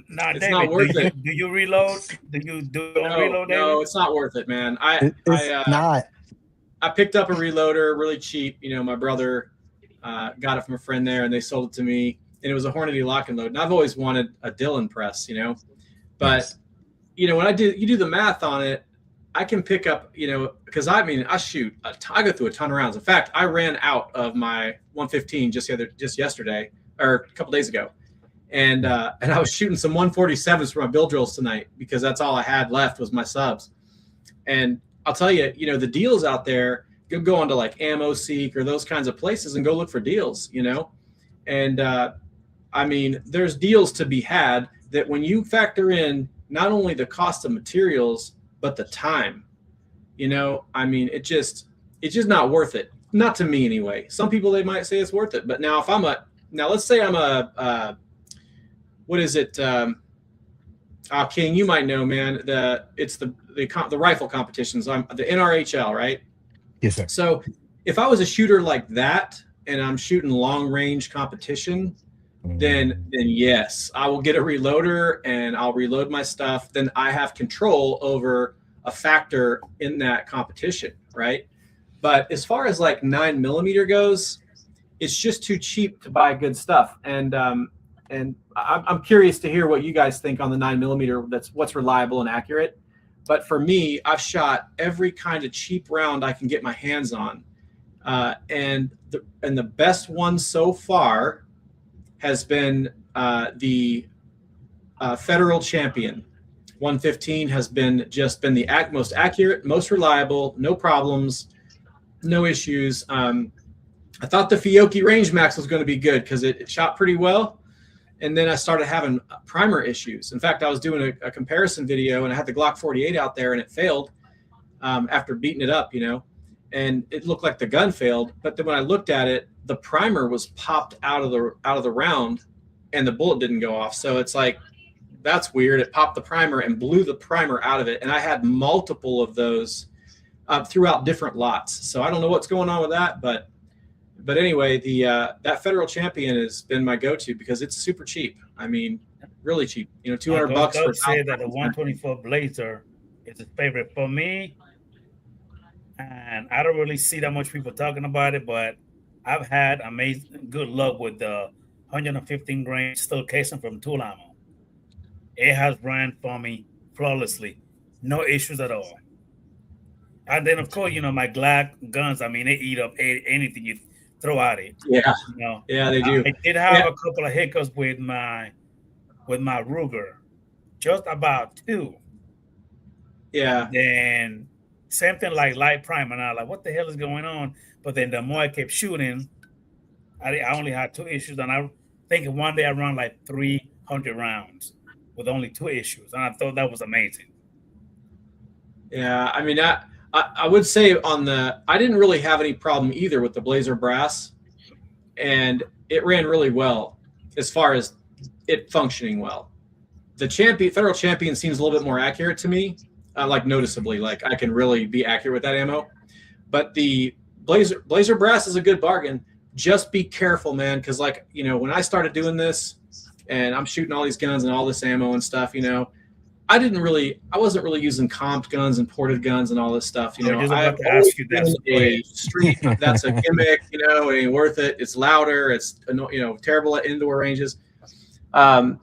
Now, It's David, not worth it. do you reload? Do you do your own reload, David? No, it's not worth it, man. It's not. I picked up a reloader really cheap. You know, my brother got it from a friend there, and they sold it to me. And it was a Hornady lock and load. And I've always wanted a Dillon press, you know. But Yes. you know, when you do the math on it, I can pick up, you know, because I go through a ton of rounds. In fact, I ran out of my 115 just yesterday or a couple days ago, and I was shooting some 147s for my bill drills tonight because that's all I had left was my subs. And I'll tell you, you know, the deals out there, go onto like Ammo Seek or those kinds of places and go look for deals, you know. And I mean, there's deals to be had that when you factor in not only the cost of materials but the time, you know, I mean, it's just not worth it. Not to me anyway. Some people, they might say it's worth it, but now let's say I'm a what is it? King, you might know, man. It's the rifle competitions. I'm the NRHL, right? Yes, sir. So if I was a shooter like that and I'm shooting long range competition, then yes, I will get a reloader and I'll reload my stuff. Then I have control over a factor in that competition, right? But as far as like 9mm goes, it's just too cheap to buy good stuff. And I'm curious to hear what you guys think on the 9mm. That's what's reliable and accurate. But for me, I've shot every kind of cheap round I can get my hands on, and the best one so far has been the Federal Champion. 115 has been the most accurate, most reliable, no problems, no issues. I thought the Fiocchi Range Max was going to be good because it shot pretty well. And then I started having primer issues. In fact, I was doing a comparison video and I had the Glock 48 out there and it failed after beating it up, you know, and it looked like the gun failed. But then when I looked at it, the primer was popped out of the round and the bullet didn't go off. So it's like, that's weird. It popped the primer and blew the primer out of it. And I had multiple of those throughout different lots. So I don't know what's going on with that, but anyway, that Federal Champion has been my go-to because it's super cheap. I mean, really cheap. You know, $200 for. Say that the 124 Blazer is his favorite for me, and I don't really see that much people talking about it. But I've had good luck with the 115 grain steel casing from Tool Ammo. It has ran for me flawlessly, no issues at all. And then, of course, you know, my Glock guns. I mean, they eat up anything you throw at it. Yeah, you know? Yeah, they do. I did have a couple of hiccups with my Ruger, just about 2. Yeah. Then something like light prime, and I was like, what the hell is going on? But then the more I kept shooting, I only had 2 issues, and I think one day I ran like 300 rounds with only 2 issues, and I thought that was amazing. Yeah, I mean, I would say I didn't really have any problem either with the Blazer Brass, and it ran really well as far as it functioning well. The Federal Champion seems a little bit more accurate to me, like noticeably, like I can really be accurate with that ammo. But the Blazer Brass is a good bargain. Just be careful, man, because like, you know, when I started doing this, and I'm shooting all these guns and all this ammo and stuff, you know. I wasn't really using comped guns and ported guns and all this stuff, you I was know. just I about have to always ask you that. been So go a ahead. street. That's a gimmick, you know. It ain't worth it. It's louder. It's, you know, terrible at indoor ranges. And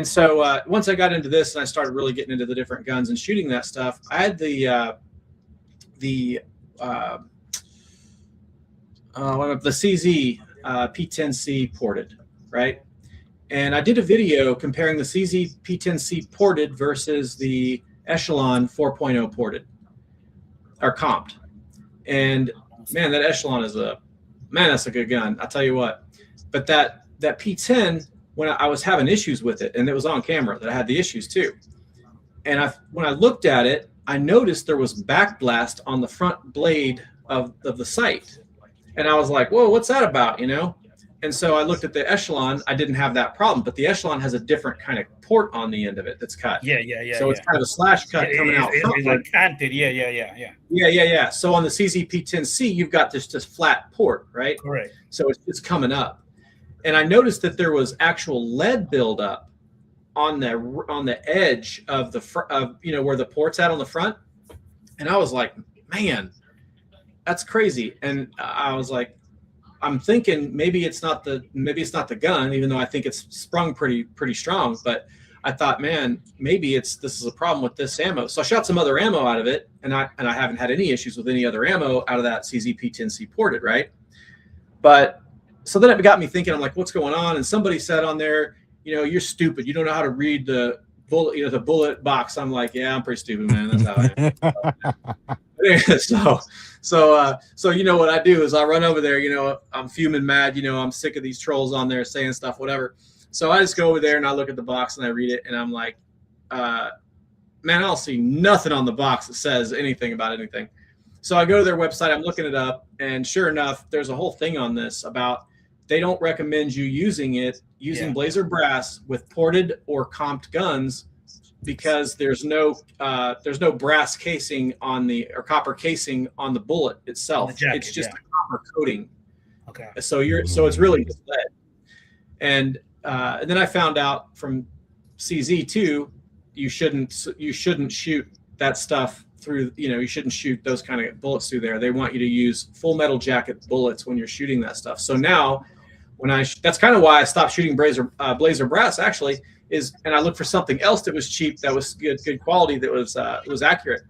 so once I got into this and I started really getting into the different guns and shooting that stuff, I had the CZ P10C ported, right? And I did a video comparing the CZ P10C ported versus the Echelon 4.0 ported or comped. And man, that Echelon is that's a good gun. I'll tell you what. But that P10, when I was having issues with it, and it was on camera that I had the issues too. And when I looked at it, I noticed there was backblast on the front blade of the sight. And I was like, whoa, what's that about, you know? And so I looked at the Echelon. I didn't have that problem, but the Echelon has a different kind of port on the end of it that's cut. Yeah. So it's kind of a slash cut coming out. It's like canted. Yeah. Yeah. So on the CZP10C, you've got this flat port, right? Correct. So it's coming up. And I noticed that there was actual lead buildup on the edge of you know, where the port's at on the front. And I was like, man, that's crazy. And I was like, I'm thinking maybe it's not the gun, even though I think it's sprung pretty strong. But I thought, man, maybe this is a problem with this ammo. So I shot some other ammo out of it, and I haven't had any issues with any other ammo out of that CZP10C ported, right? But so then it got me thinking. I'm like, what's going on? And somebody said on there, you know, you're stupid. You don't know how to read the bullet, you know, the bullet box. I'm like, yeah, I'm pretty stupid, man. That's how I am. So you know what I do is I run over there, you know, I'm fuming mad, you know, I'm sick of these trolls on there saying stuff, whatever. So I just go over there and I look at the box and I read it and I'm like, man, I don't see nothing on the box that says anything about anything. So I go to their website, I'm looking it up, and sure enough, there's a whole thing on this about they don't recommend you using Blazer brass with ported or comped guns because there's no brass casing or copper casing on the bullet itself. It's just a copper coating. Okay. So it's really just lead. And then I found out from CZ2, you shouldn't shoot that stuff through. You know, you shouldn't shoot those kind of bullets through there. They want you to use full metal jacket bullets when you're shooting that stuff. So now, that's kind of why I stopped shooting Blazer brass actually. And I looked for something else that was cheap, that was good quality, that was accurate,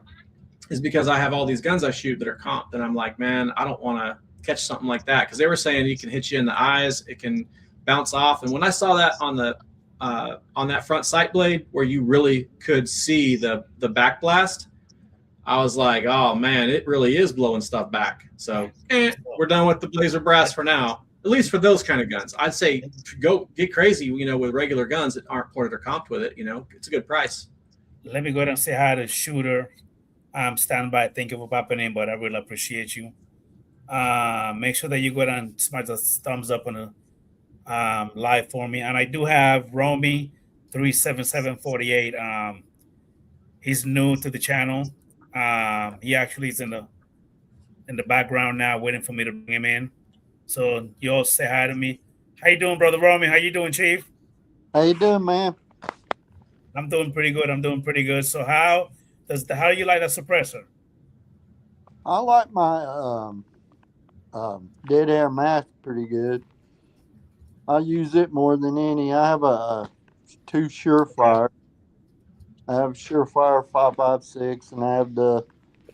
is because I have all these guns I shoot that are comped, and I'm like, man, I don't want to catch something like that, because they were saying it can hit you in the eyes, it can bounce off. And when I saw that on that front sight blade where you really could see the backblast, I was like, oh man, it really is blowing stuff back. So we're done with the Blazer brass for now. At least for those kind of guns. I'd say go get crazy, you know, with regular guns that aren't ported or comped with it. You know, it's a good price. Let me go ahead and say hi to Shooter. I'm standing by. Thank you for popping in, but I really appreciate you. Make sure that you go ahead and smash the thumbs up on the live for me. And I do have Romy 37748. He's new to the channel. He actually is in the background now, waiting for me to bring him in. So you all say hi to me. How you doing, Brother Romy? How you doing, Chief? How you doing, man? I'm doing pretty good. So how do you like that suppressor? I like my dead air mask pretty good. I use it more than any. I have two Surefire. I have Surefire 5.56, and I have the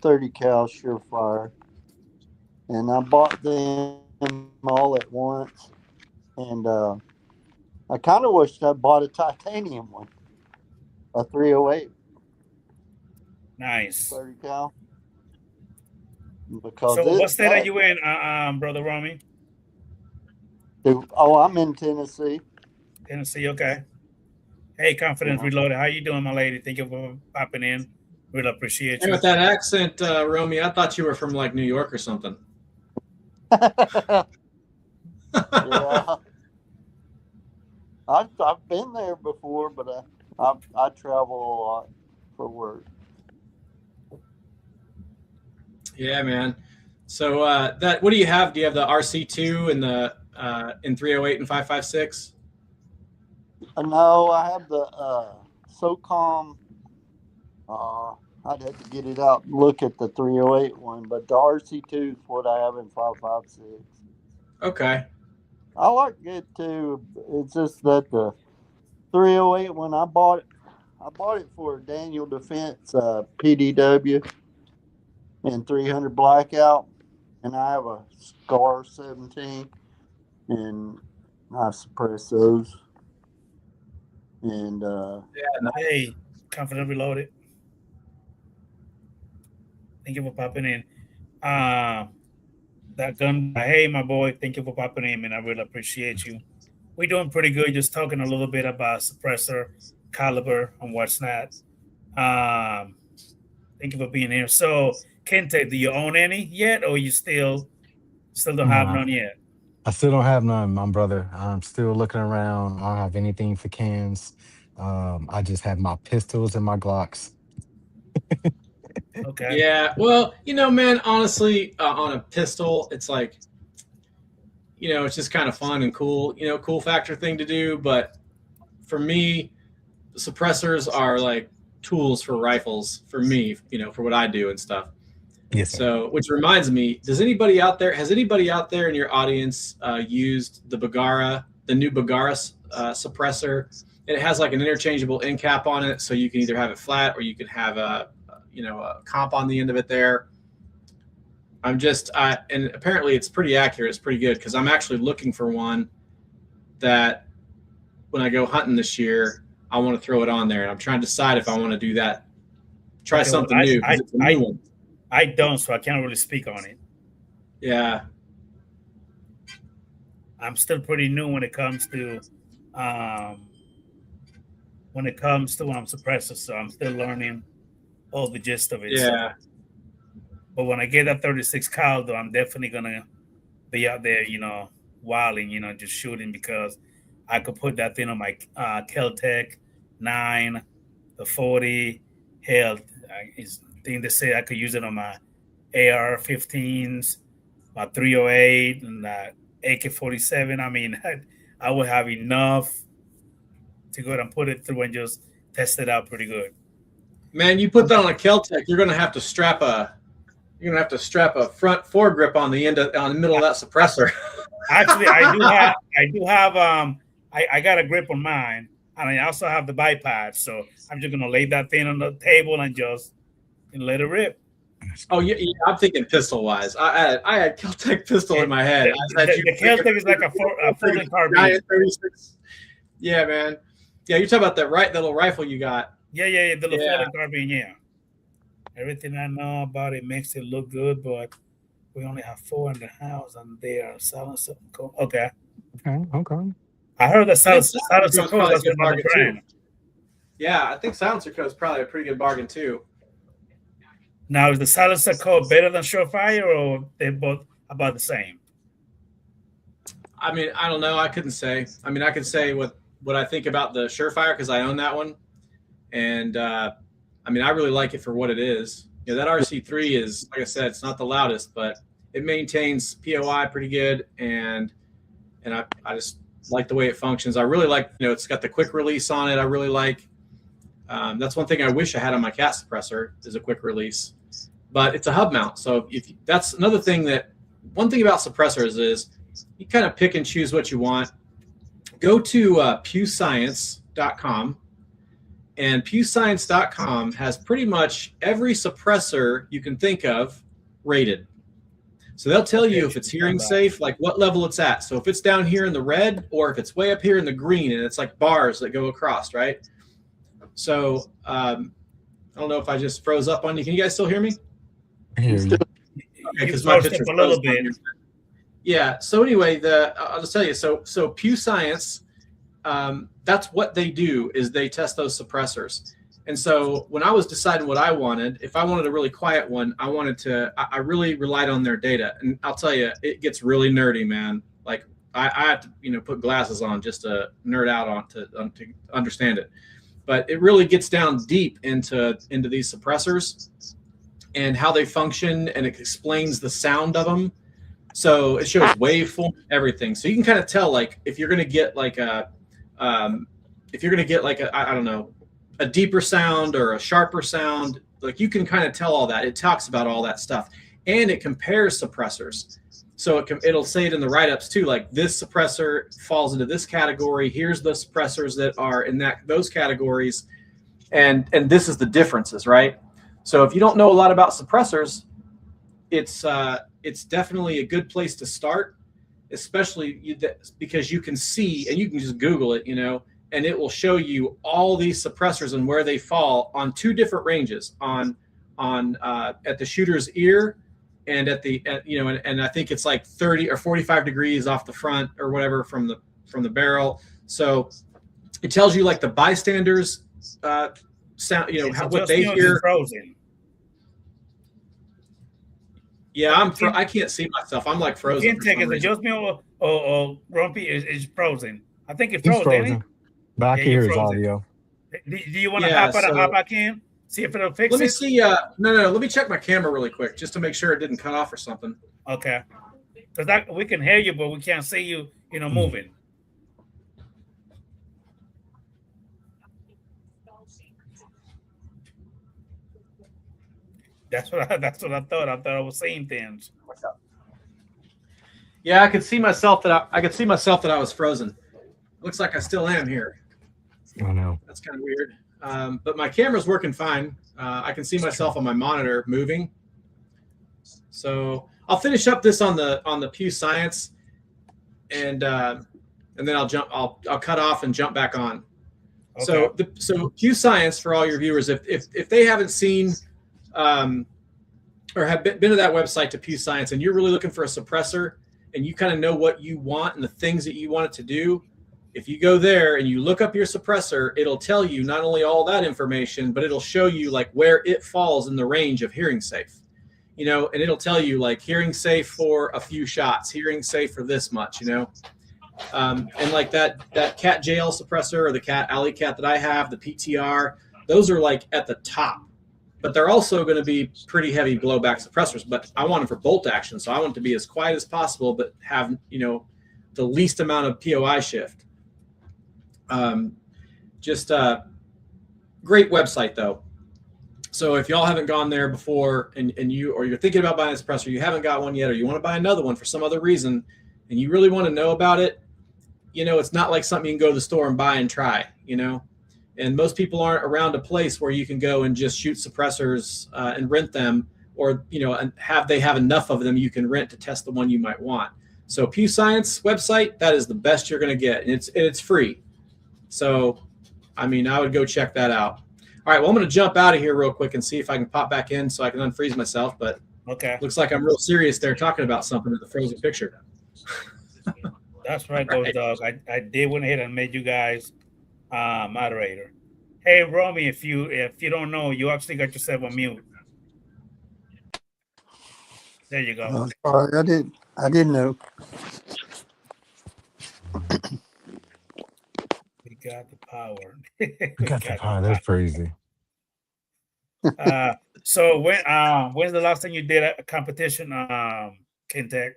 30 cal Surefire. And I bought them all at once, and I kind of wished I bought a titanium one, a 308. Nice. 30 cal. Because so what state are you in, Brother Romy? I'm in Tennessee. Tennessee, okay. Hey, Confidence Reloaded. How you doing, my lady? Thank you for popping in. Really appreciate you. Hey, with that accent, Romy, I thought you were from like New York or something. Yeah. I've been there before, but I travel a lot for work. Yeah, man. So what do you have? Do you have the RC2 and the in 308 and 5.56? No, I have the SOCOM. I'd have to get it out and look at the 308 one, but the RC2 is what I have in 5.56. Okay. I like it too. It's just that the 308 when I bought it for Daniel Defense PDW and 300 Blackout, and I have a Scar 17, and I suppress those. And Hey, confident reloaded. Thank you for popping in. That gun. Hey, my boy. Thank you for popping in, man. I really appreciate you. We're doing pretty good. Just talking a little bit about suppressor, caliber, and what's not. Thank you for being here. So, Kente, do you own any yet, or you still don't have Nah, none yet? I still don't have none, my brother. I'm still looking around. I don't have anything for cans. I just have my pistols and my Glocks. Okay. Yeah. Well, man, honestly, on a pistol, it's like, it's just kind of fun and cool, cool factor thing to do. But for me, suppressors are like tools for rifles for me, for what I do and stuff. Yes, sir. So, which reminds me, has anybody out there in your audience used the new Bagara suppressor? It has like an interchangeable end cap on it, so you can either have it flat or you can have a comp on the end of it there. And apparently it's pretty accurate. It's pretty good because I'm actually looking for one that when I go hunting this year, I want to throw it on there, and I'm trying to decide if I want to do that. Try something new. It's a new one. I don't, so I can't really speak on it. Yeah. I'm still pretty new when it comes to suppressors, so I'm still learning all the gist of it. Yeah. So. But when I get that 36 cal, though, I'm definitely gonna be out there, wilding, just shooting because I could put that thing on my Kel-Tec 9, the 40. Hell, is thing to say I could use it on my AR-15s, my 308, and AK-47. I mean, I would have enough to go and put it through and just test it out pretty good. Man, you put that on a Kel-Tec, you're gonna have to strap a front foregrip on the middle of that suppressor. Actually, I do have I got a grip on mine, and I also have the bipod. So I'm just gonna lay that thing on the table and let it rip. Oh yeah, I'm thinking pistol wise. I had Kel-Tec pistol in my head. The Kel-Tec is like a folding carbine. 36. Yeah, man. Yeah, you're talking about that little rifle you got. Yeah, the little folding carbine. Yeah. Everything I know about it makes it look good, but we only have 4 in the house, and they are selling something cool. Okay. I heard that silencer code was a bargain too. Yeah, I think silencer code is probably a pretty good bargain too. Now, is the silencer code better than Surefire, or they're both about the same? I mean, I don't know. I couldn't say. I mean, I could say what I think about the Surefire because I own that one, and I mean, I really like it for what it is. That RC3 is, like I said, it's not the loudest, but it maintains POI pretty good, and I just like the way it functions. I really like, it's got the quick release on it. I really like. That's one thing I wish I had on my cat suppressor is a quick release, but it's a hub mount. So that's another thing one thing about suppressors is you kind of pick and choose what you want. Go to pewscience.com. And pewscience.com has pretty much every suppressor you can think of rated. So they'll tell you if it's hearing safe, like what level it's at. So if it's down here in the red or if it's way up here in the green and it's like bars that go across, right? So I don't know if I just froze up on you. Can you guys still hear me? I hear you. Okay, because my picture a little bit. Yeah. So anyway, I'll just tell you. So Pew Science, that's what they do is they test those suppressors. And so when I was deciding what I wanted, if I wanted a really quiet one, I really relied on their data. And I'll tell you, it gets really nerdy, man. Like I have to, put glasses on just to nerd out to understand it. But it really gets down deep into these suppressors and how they function, and it explains the sound of them. So it shows waveform, everything. So you can kind of tell, like, if you're going to get like a if you're going to get like I don't know, a deeper sound or a sharper sound, like you can kind of tell all that. It talks about all that stuff, and it compares suppressors. So it'll say it in the write-ups too, like this suppressor falls into this category. Here's the suppressors that are in those categories, and this is the differences, right? So if you don't know a lot about suppressors, it's definitely a good place to start, especially because you can see, and you can just Google it, and it will show you all these suppressors and where they fall on two different ranges, on at the shooter's ear, and and I think it's like 30 or 45 degrees off the front or whatever from the barrel. So it tells you like the bystanders sound, what they hear. Frozen. Yeah, I can't see myself. I'm like frozen. You can take it. Just me or Grumpy is frozen. I think it's He's frozen. frozen, but I can hear his audio. Do you want to hop out and hop back in? See if it'll fix it? Let me see. No. Let me check my camera really quick just to make sure it didn't cut off or something. Okay. Because we can hear you, but we can't see you, moving. That's what I thought. I thought I was seeing things. Yeah, I could see myself that I was frozen. Looks like I still am here. Oh no. That's kind of weird. But my camera's working fine. I can see myself on my monitor moving. So I'll finish up this on the Pew Science, and then I'll cut off and jump back on. Okay. So Pew Science, for all your viewers, if they haven't seen or have been to that website, to Pew Science, and you're really looking for a suppressor and you kind of know what you want and the things that you want it to do, if you go there and you look up your suppressor, it'll tell you not only all that information, but it'll show you like where it falls in the range of hearing safe, and it'll tell you like hearing safe for a few shots, hearing safe for this much, and like that Cat JL suppressor or the Cat Alley Cat that I have, the PTR, those are like at the top, but they're also going to be pretty heavy blowback suppressors. But I want them for bolt action, so I want it to be as quiet as possible, but have the least amount of POI shift. Just a great website though. So if y'all haven't gone there before and you're thinking about buying a suppressor, you haven't got one yet, or you want to buy another one for some other reason, and you really want to know about it, it's not like something you can go to the store and buy and try, and most people aren't around a place where you can go and just shoot suppressors and rent them, or, and they have enough of them you can rent to test the one you might want. So Pew Science website, that is the best you're going to get. And it's free. So, I would go check that out. All right, well, I'm going to jump out of here real quick and see if I can pop back in so I can unfreeze myself. But okay, looks like I'm real serious there talking about something in the frozen picture. That's right, Ghost Dog. I did went ahead and made you guys moderator. Hey, Romy, if you don't know, you actually got yourself on mute. There you go. Sorry, I didn't know. We got the power. We got the power. That's crazy. So when's the last time you did a competition, Kintech?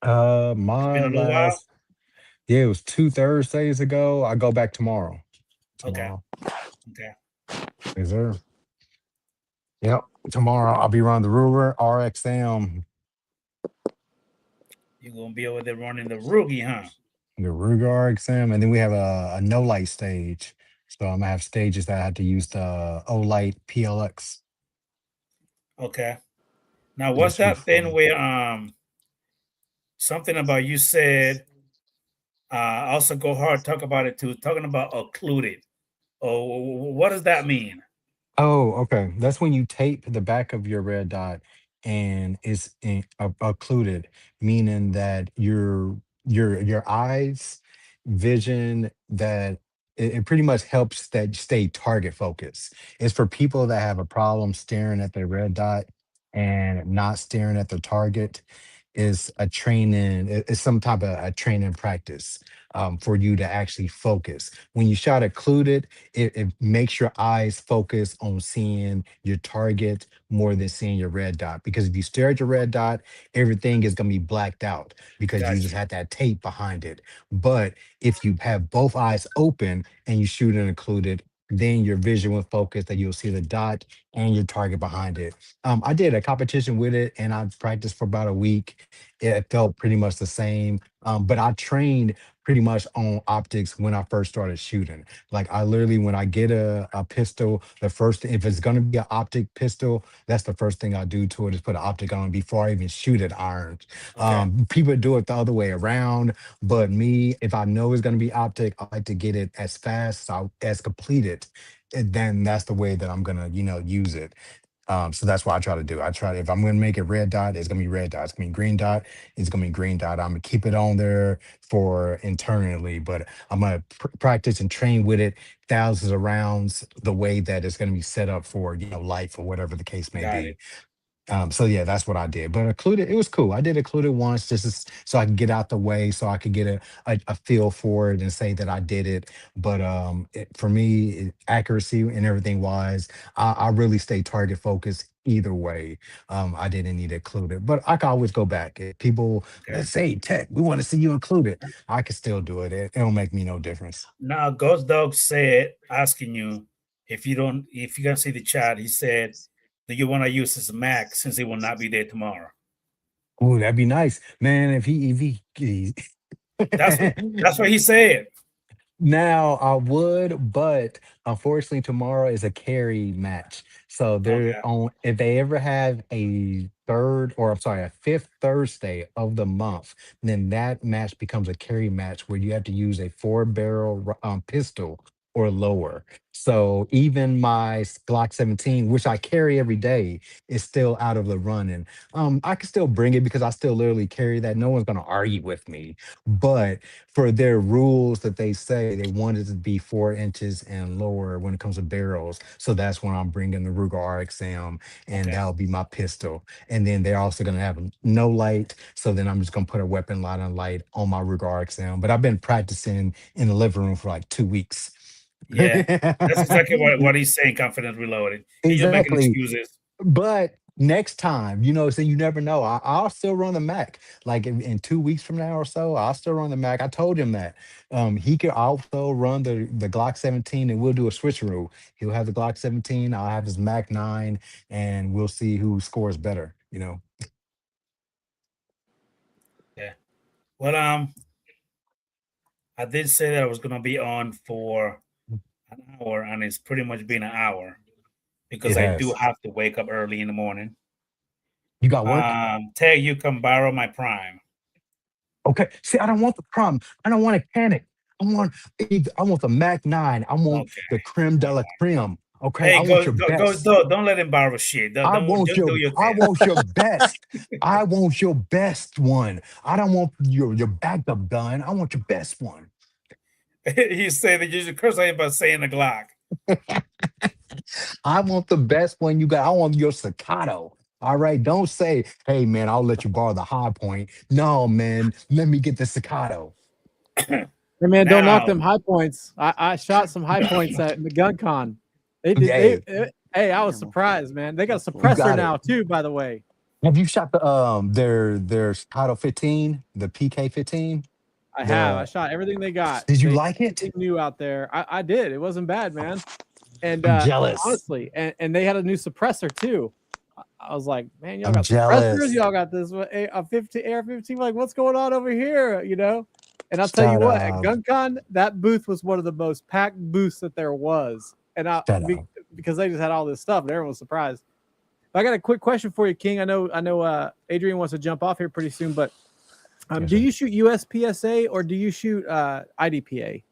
My last, it was 2 Thursdays ago. I go back tomorrow. Okay. Yes, sir. Yep. Tomorrow I'll be running the Ruger RXM. You're gonna be over there running the Rugi, huh? The Ruger RXM, and then we have a no light stage. So I'm gonna have stages that I have to use the O-Light PLX. Okay. Now what's that thing where something about you said also go hard, talk about it too, talking about occluded. Oh, what does that mean? Oh, okay. That's when you tape the back of your red dot and it's occluded, meaning that your eyes vision, that it pretty much helps that stay target focused. It's for people that have a problem staring at their red dot and not staring at the target. is a training. It's some type of a training practice for you to actually focus. When you shot occluded, it makes your eyes focus on seeing your target more than seeing your red dot. Because if you stare at your red dot, everything is going to be blacked out because you just Gotcha. had that tape behind it. But if you have both eyes open and you shoot it occluded, then your vision will focus that you'll see the dot and your target behind it. I did a competition with it and I practiced for about a week. It felt pretty much the same. But I trained pretty much on optics when I first started shooting. Like I literally, when I get a pistol, the first, if it's gonna be an optic pistol, that's the first thing I do to it is put an optic on before I even shoot it ironed. Okay. People do it the other way around, but me, if I know it's gonna be optic, I like to get it as fast as completed. And then that's the way that I'm gonna, use it. So that's what I try to do. I try to, if I'm going to make it red dot, it's going to be red dot. It's going to be green dot. It's going to be green dot. I'm going to keep it on there for internally, but I'm going to practice and train with it thousands of rounds the way that it's going to be set up for, life or whatever the case may Got be. it. So yeah, that's what I did. But occluded, it was cool. I did occluded once so I could get out the way, so I could get a feel for it and say that I did it. But for me, accuracy and everything wise, I really stay target focused either way. I didn't need it occluded, but I can always go back. If people, Okay. let's say, Tech, we want to see you included, I can still do it. It don't make me no difference. Now, Ghost Dog said, asking you if you can see the chat, he said, do you want to use his Mac since he will not be there tomorrow? Ooh, that'd be nice, man. That's that's what he said. Now I would, but unfortunately tomorrow is a carry match. So they're Okay. on if they ever have a third or I'm sorry, a fifth Thursday of the month, then that match becomes a carry match where you have to use a four barrel pistol or lower. So even my Glock 17, which I carry every day, is still out of the running. I can still bring it because I still literally carry that. No one's gonna argue with me. But for their rules that they say they want it to be 4 inches and lower when it comes to barrels. So that's when I'm bringing the Ruger RXM, and Okay. that'll be my pistol. And then they're also going to have no light. So then I'm just going to put a weapon light on light on my Ruger RXM. But I've been practicing in the living room for like 2 weeks. Yeah. That's exactly what he's saying, confident reloaded. He's just making Exactly. excuses. But next time, so you never know. I'll still run the Mac. Like in 2 weeks from now or so, I'll still run the Mac. I told him that. He could also run the Glock 17 and we'll do a switcheroo. He'll have the Glock 17, I'll have his Mac 9, and we'll see who scores better. Yeah. Well, I did say that I was gonna be on for an hour, and it's pretty much been an hour because It I do has. have to wake up early in the morning. You got work? Tell you come borrow my Prime. Okay. See, I don't want the crumb. I don't want a panic. I want the Mac 9. I want Okay. the creme de la creme. Okay. I Hey, want go your go go best. don't let him borrow shit. Don't just do your I thing. want your best. I want your best one. I don't want your backup gun. I want your best one. He said that you should curse him by saying the Glock. I want the best one you got. I want your staccato. All right. Don't say, hey man, I'll let you borrow the high point. No, man, let me get the staccato. Hey man, don't knock Now, them high points. I shot some high points at the gun con. They did. Hey, Hey, I was surprised, man. They got a you suppressor got it. now too, by the way. Have you shot their staccato 15, the PK 15? I have. I The shot everything they got. Did you They like it? everything new out there. I did. It wasn't bad, man. And I'm jealous. honestly, and they had a new suppressor too. I was like, man, y'all I'm got suppressors. jealous. Y'all got this a 15 AR-15. Like, what's going on over here? And I'll tell you Shut what, at up. GunCon, that booth was one of the most packed booths that there was. And because they just had all this stuff, and everyone was surprised. I got a quick question for you, King. I know Adrian wants to jump off here pretty soon, but do you shoot USPSA or do you shoot IDPA?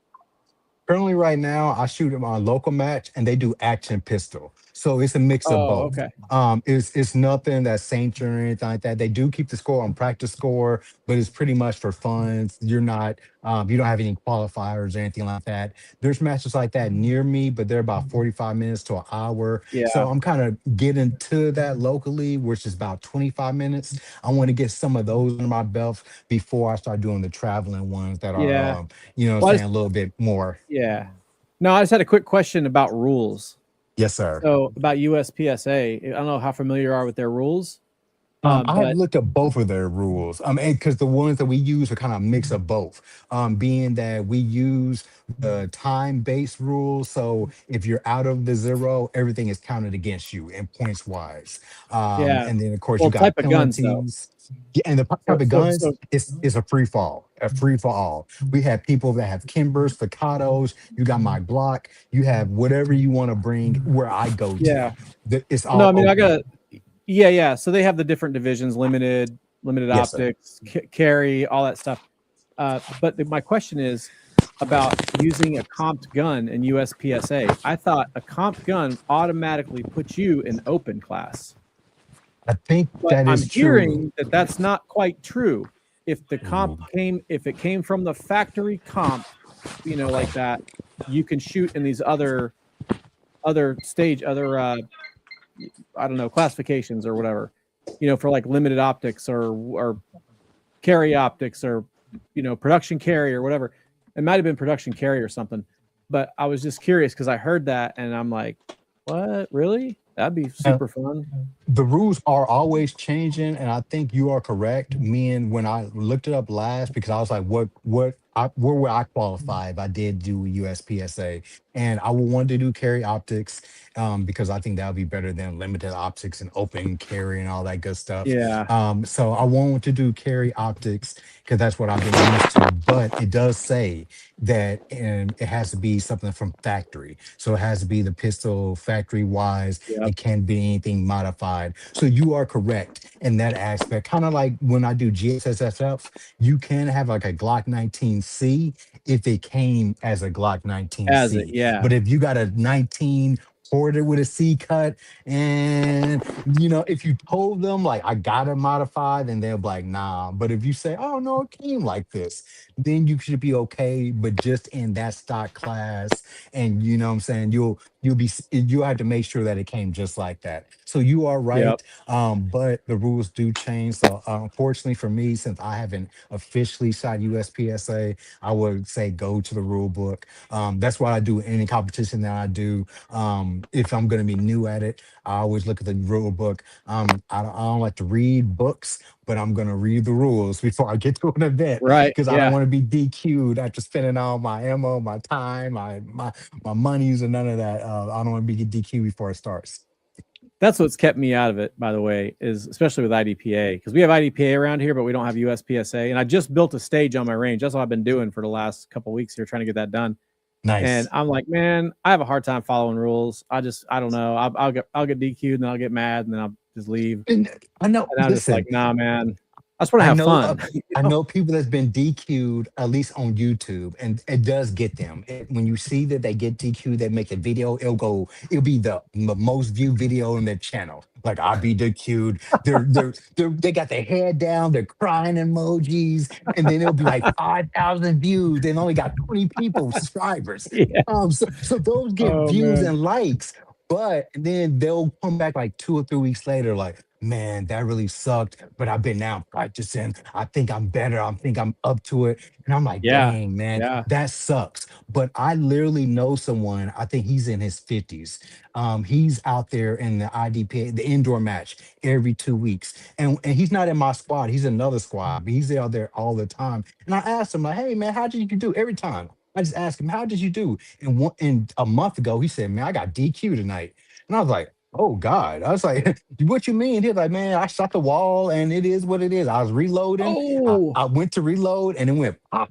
Currently, right now, I shoot them on local match, and they do action pistol. So it's a mix of Oh, both. okay. It's nothing that's sanctioned or anything like that. They do keep the score on practice score, but it's pretty much for fun. You're not you don't have any qualifiers or anything like that. There's matches like that near me, but they're about 45 minutes to an hour. Yeah. So I'm kind of getting to that locally, which is about 25 minutes. I want to get some of those under my belt before I start doing the traveling ones that are Yeah. you know what I'm Well, saying, a little bit more. yeah. No, I just had a quick question about rules. Yes, sir. So about USPSA, I don't know how familiar you are with their rules, I have but looked at both of their rules. Because the ones that we use are kind of a mix of both. Being that we use the time-based rules, so if you're out of the zero, everything is counted against you in points wise. yeah. And then of course you Well, got type of guns though. penalties. Yeah, and the So type of so guns so is a free fall, a free for all. We have people that have Kimbers, Staccatos. You got my Glock. You have whatever you want to bring where I go to. yeah. It's No, all I mean I open. got yeah. So they have the different divisions: limited Yes, sir. optics, carry, all that stuff. But my question is about using a comped gun in USPSA. I thought a comped gun automatically puts you in open class, I think but that I'm is true. hearing that that's not quite true. If the Ooh. if it came from the factory comp, like that, you can shoot in these other I don't know, classifications or whatever, for like limited optics or carry optics or, production carry or whatever. It might have been production carry or something, but I was just curious because I heard that and I'm like, what? Really? That'd be Uh, super fun. the rules are always changing, and I think you are correct. Me and when I looked it up last, because I was like, where would I qualify if I did do USPSA? And I would want to do carry optics, because I think that would be better than limited optics and open carry and all that good stuff. Yeah. So I want to do carry optics because that's what I've been used to. But it does say that it has to be something from factory. So it has to be the pistol factory wise. Yep. It can't be anything modified. So you are correct in that aspect. Kind of like when I do GSSF, you can have like a Glock 19C if it came as a Glock As it, 19C. yeah. But if you got a 19 ported with a C cut, and if you told them like I got it modified, then they'll be like, nah. But if you say, oh no, it came like this, then you should be okay. But just in that stock class, and you know what I'm saying, you'll have to make sure that it came just like that. So you are Yep. right. But the rules do change. So unfortunately for me, since I haven't officially shot USPSA, I would say go to the rule book. That's what I do in any competition that I do. If I'm going to be new at it, I always look at the rule book. I don't like to read books, but I'm going to read the rules before I get to an event Right. because I don't Yeah. want to be DQ'd after spending all my ammo, my time, my monies, and none of that. I don't want to be DQ'd before it starts. That's what's kept me out of it, by the way, is especially with IDPA, because we have IDPA around here, but we don't have USPSA. And I just built a stage on my range. That's what I've been doing for the last couple of weeks here, trying to get that done. And Nice. I'm like, man, I have a hard time following rules. I don't know. I'll get DQ'd and then I'll get mad and then I'll just leave. And I know. And I'm just like, Listen, nah, man. I just want to I have know fun. I know people that's been DQ'd at least on YouTube, and it does get them. When you see that they get DQ'd, they make a video. It'll be the most viewed video on their channel. Like I be DQ'd. They got their head down. They're crying emojis, and then it'll be like 5,000 views. They only got 20 people subscribers. Yeah. So those get Oh, views man. and likes. But then they'll come back like 2 or 3 weeks later, like, man, that really sucked. But I've been now practicing. I think I'm better. I think I'm up to it. And I'm like, Yeah. dang, man, Yeah. that sucks. But I literally know someone, I think he's in his 50s. He's out there in the IDPA, the indoor match every 2 weeks. And he's not in my squad. He's in another squad, but he's out there all the time. And I asked him, like, hey, man, how did you do every time? I just asked him, how did you do? And a month ago, he said, man, I got DQ tonight. And I was like, oh God. I was like, what you mean? He was like, man, I shot the wall and it is what it is. I was reloading. Oh, I went to reload and it went pop.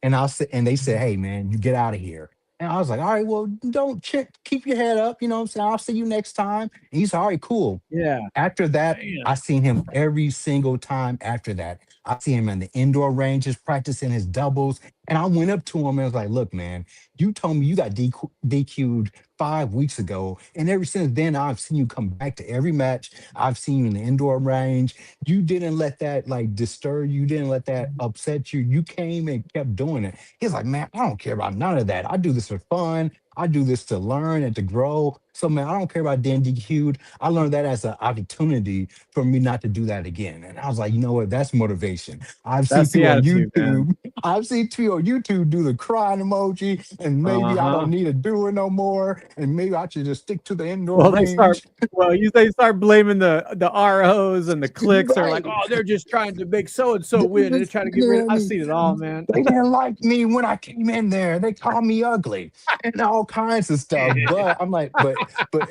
And and they said, hey man, you get out of here. And I was like, all right, well, don't keep your head up. You know what I'm saying? I'll see you next time. And he's all right, cool. yeah. After that, Damn. I seen him every single time after that. I see him in the indoor ranges, practicing his doubles And I went up to him and was like, look, man, you told me you got DQ'd 5 weeks ago. And ever since then, I've seen you come back to every match. I've seen you in the indoor range. You didn't let that like disturb you. You didn't let that upset you. You came and kept doing it. He's like, man, I don't care about none of that. I do this for fun. I do this to learn and to grow. So, man, I don't care about being DQ'd. I learned that as an opportunity for me not to do that again. And I was like, you know what? That's motivation. I've seen That's the people on attitude, man. YouTube. I've seen people on YouTube do the crying emoji, and maybe I Uh-huh. don't need to do it no more. And maybe I should just stick to the indoor Well, they start. range. Well, they start blaming the ROs and the clicks. They're like, Right. oh, they're just trying to make so and so They win, and they're just- trying to get rid of. I've seen it all, man. They didn't like me when I came in there. They called me ugly and all kinds of stuff. But I'm like, but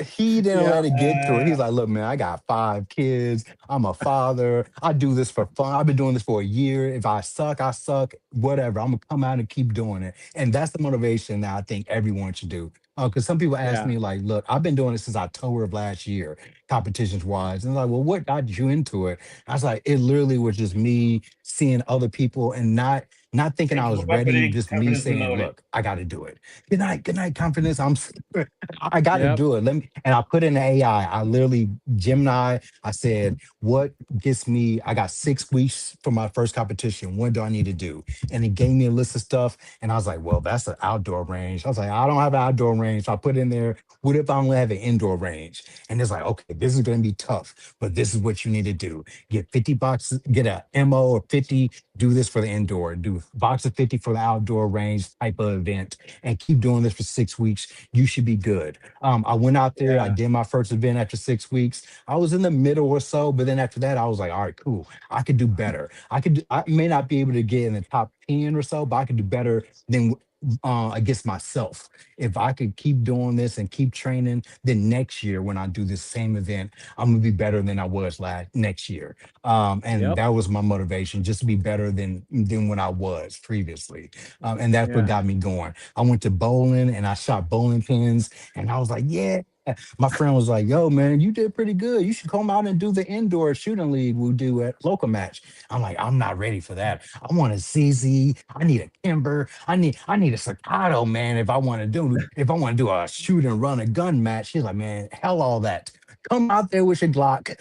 he didn't Yeah. let it get to it. He's like, look, man, I got 5 kids. I'm a father. I do this for fun. I've been doing this for a year. If I suck, I suck. Whatever. I'm gonna come out and keep doing it. And that's the motivation that I think everyone should do. Because some people ask Yeah. me, like, look, I've been doing it since October of last year, competitions wise. And they're like, well, what got you into it? I was like, it literally was just me seeing other people and not thinking I Taking was the ready, confidence, just me confidence saying, reloaded. look, I got to do it. Good night, confidence. I got to Yep. do it. Let me, and I put in the AI. I literally, Gemini, I said, what gets me, I got 6 weeks for my first competition. What do I need to do? And it gave me a list of stuff. And I was like, well, that's an outdoor range. I was like, I don't have an outdoor range. So I put in there, what if I only have an indoor range? And it's like, okay, this is going to be tough, but this is what you need to do. Get 50 boxes, get a MO or 50, do this for the indoor, do box of 50 for the outdoor range type of event, and keep doing this for 6 weeks. You should be good. I went out there, I Yeah. did my first event after 6 weeks. I was in the middle or so, but then after that, I was like, all right, cool. I could do better. I may not be able to get in the top 10 or so, but I could do better than against myself. If I could keep doing this and keep training, then next year when I do this same event, I'm gonna be better than I was next year. And Yep. that was my motivation, just to be better than when I was previously. And that's what Yeah. got me going. I went to bowling and I shot bowling pins, and I was like, yeah. My friend was like, yo, man, you did pretty good. You should come out and do the indoor shooting league we do at local match. I'm like, I'm not ready for that. I want a CZ. I need a Kimber. I need a staccato, man. If I want to do a shoot and run a gun match, he's like, man, hell all that. Come out there with your Glock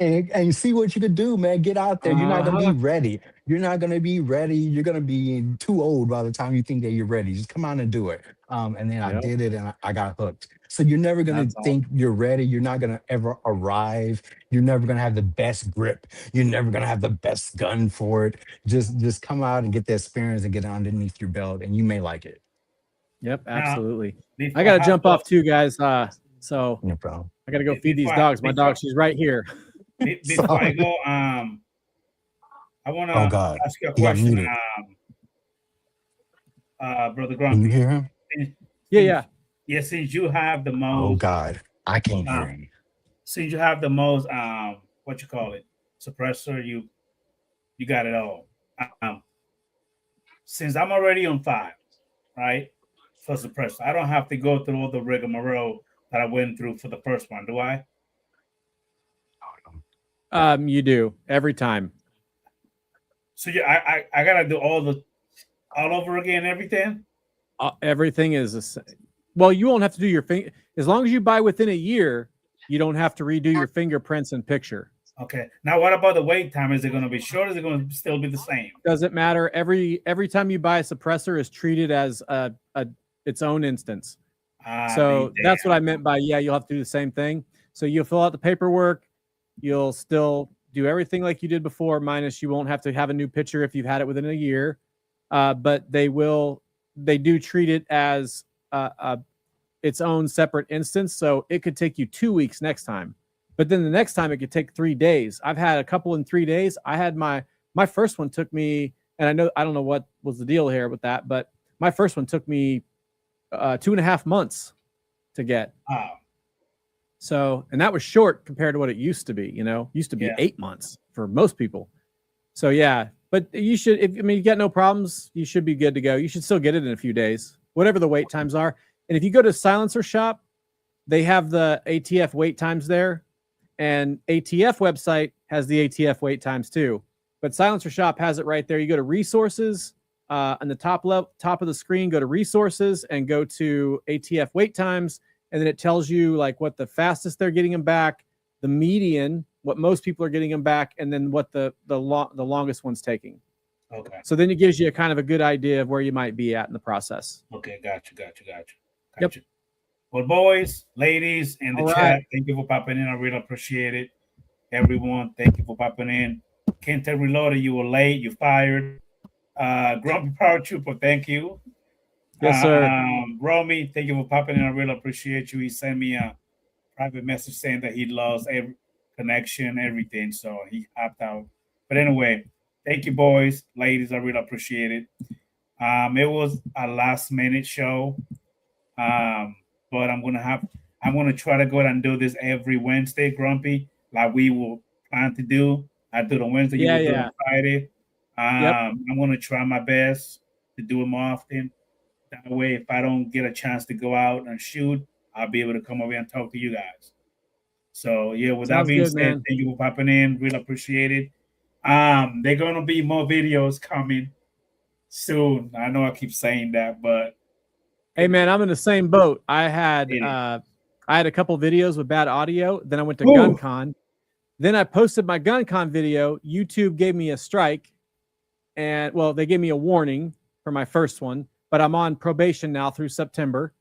and see what you could do, man. Get out there. You're not gonna be Uh-huh. ready. You're not gonna be ready. You're gonna be too old by the time you think that you're ready. Just come out and do it. And then I Yep. did it, and I got hooked. So you're never gonna That's think awesome. you're ready. You're not gonna ever arrive. You're never gonna have the best grip. You're never gonna have the best gun for it. Just come out and get the experience and get it underneath your belt, and you may like it. Yep. Now, Absolutely. I before got I to have jump off too, guys. So No problem. I got to go feed these before dogs. My dog, before she's right here. before I Sorry. go, I want Oh to God, ask you a he got question, muted. Brother Can you Grumpy. hear him? Since, Yeah. since Yeah. yeah, since you have the Oh most, God, I can't hear uh, him. since you have the most, what you call it, suppressor, you got it all. Um, since I'm already on 5, right, for suppressor, I don't have to go through all the rigmarole that I went through for the first one, do I? You do every time. So I gotta do all over again, everything. Everything is the same. Well, you won't have to do your finger as long as you buy within a year. You don't have to redo your fingerprints and picture. Okay. Now, what about the wait time? Is it going to be short? Or is it going to still be the same? Doesn't matter. Every time you buy a suppressor is treated as a its own instance. So that's what I meant by you'll have to do the same thing. So you'll fill out the paperwork. You'll still do everything like you did before, minus you won't have to have a new picture if you've had it within a year. But they do treat it as its own separate instance. So it could take you 2 weeks next time. But then the next time it could take 3 days. I've had a couple in 3 days. I had my first one took me, and I don't know what was the deal here with that, but my first one took me 2.5 months to get. So, and that was short compared to what it used to be. Used to be 8 months for most people. So yeah, but you should. You got no problems. You should be good to go. You should still get it in a few days, whatever the wait times are. And if you go to Silencer Shop, they have the ATF wait times there. And ATF website has the ATF wait times too. But Silencer Shop has it right there. You go to resources, on the top of the screen, go to resources and go to ATF wait times, and then it tells you like what the fastest they're getting them back, the median, what most people are getting them back, and then what the longest one's taking. Okay. So then it gives you a kind of a good idea of where you might be at in the process. Okay, got you. Well, boys, ladies, in the chat, thank you for popping in. I really appreciate it. Everyone, thank you for popping in. Kent Reloaded, you were late. You fired. Grumpy Power Trooper, thank you. Yes, sir. Romy, thank you for popping in. I really appreciate you. He sent me a private message saying that he lost every connection, everything, so he opted out. But anyway, thank you, boys, ladies. I really appreciate it. It was a last minute show, but I'm gonna try to go ahead and do this every Wednesday, Grumpy, like we will plan to do. I do the Wednesday, you will do on Friday. I'm gonna try my best to do it more often. That way, if I don't get a chance to go out and shoot, I'll be able to come over and talk to you guys. So yeah, with that being said, thank you for popping in. Really appreciate it. There are gonna be more videos coming soon. I know I keep saying that, but hey man, I'm in the same boat. I had a couple videos with bad audio. Then I went to GunCon. Then I posted my GunCon video. YouTube gave me a strike, and well, they gave me a warning for my first one, but I'm on probation now through September.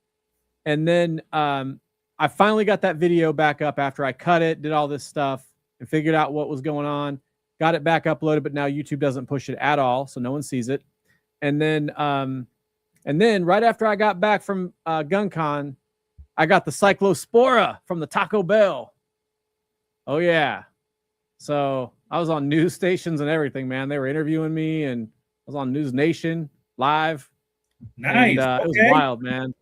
And then I finally got that video back up after I cut it, did all this stuff, and figured out what was going on. Got it back uploaded, but now YouTube doesn't push it at all, so no one sees it. And then right after I got back from GunCon, I got the Cyclospora from the Taco Bell. Oh yeah. So I was on news stations and everything, man. They were interviewing me, and I was on News Nation live. Nice. And, it was wild, man.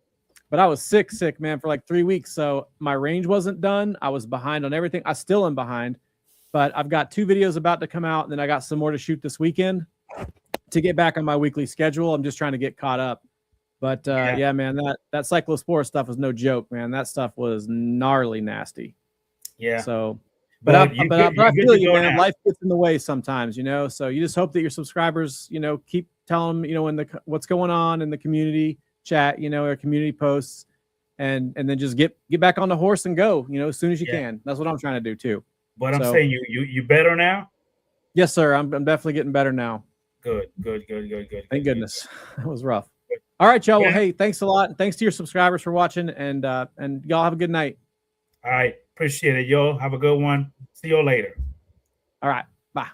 But I was sick, man, for like 3 weeks. So my range wasn't done. I was behind on everything. I still am behind, but I've got 2 videos about to come out, and then I got some more to shoot this weekend to get back on my weekly schedule. I'm just trying to get caught up. But yeah, man, that Cyclospora stuff was no joke, man. That stuff was gnarly nasty. Yeah. So, but I feel you, man. Life gets in the way sometimes, you know. So you just hope that your subscribers, you know, keep telling them, you know, what's going on in the community chat, you know, or community posts, and then just get back on the horse and go, you know, as soon as you can. That's what I'm trying to do too. But I'm saying you better now? Yes, sir. I'm definitely getting better now. Good. Thank goodness. That was rough. All right, y'all. Well, hey, thanks a lot. Thanks to your subscribers for watching, and y'all have a good night. All right. Appreciate it, y'all. Have a good one. See you later. All right. Bye.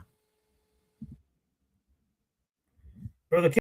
Brother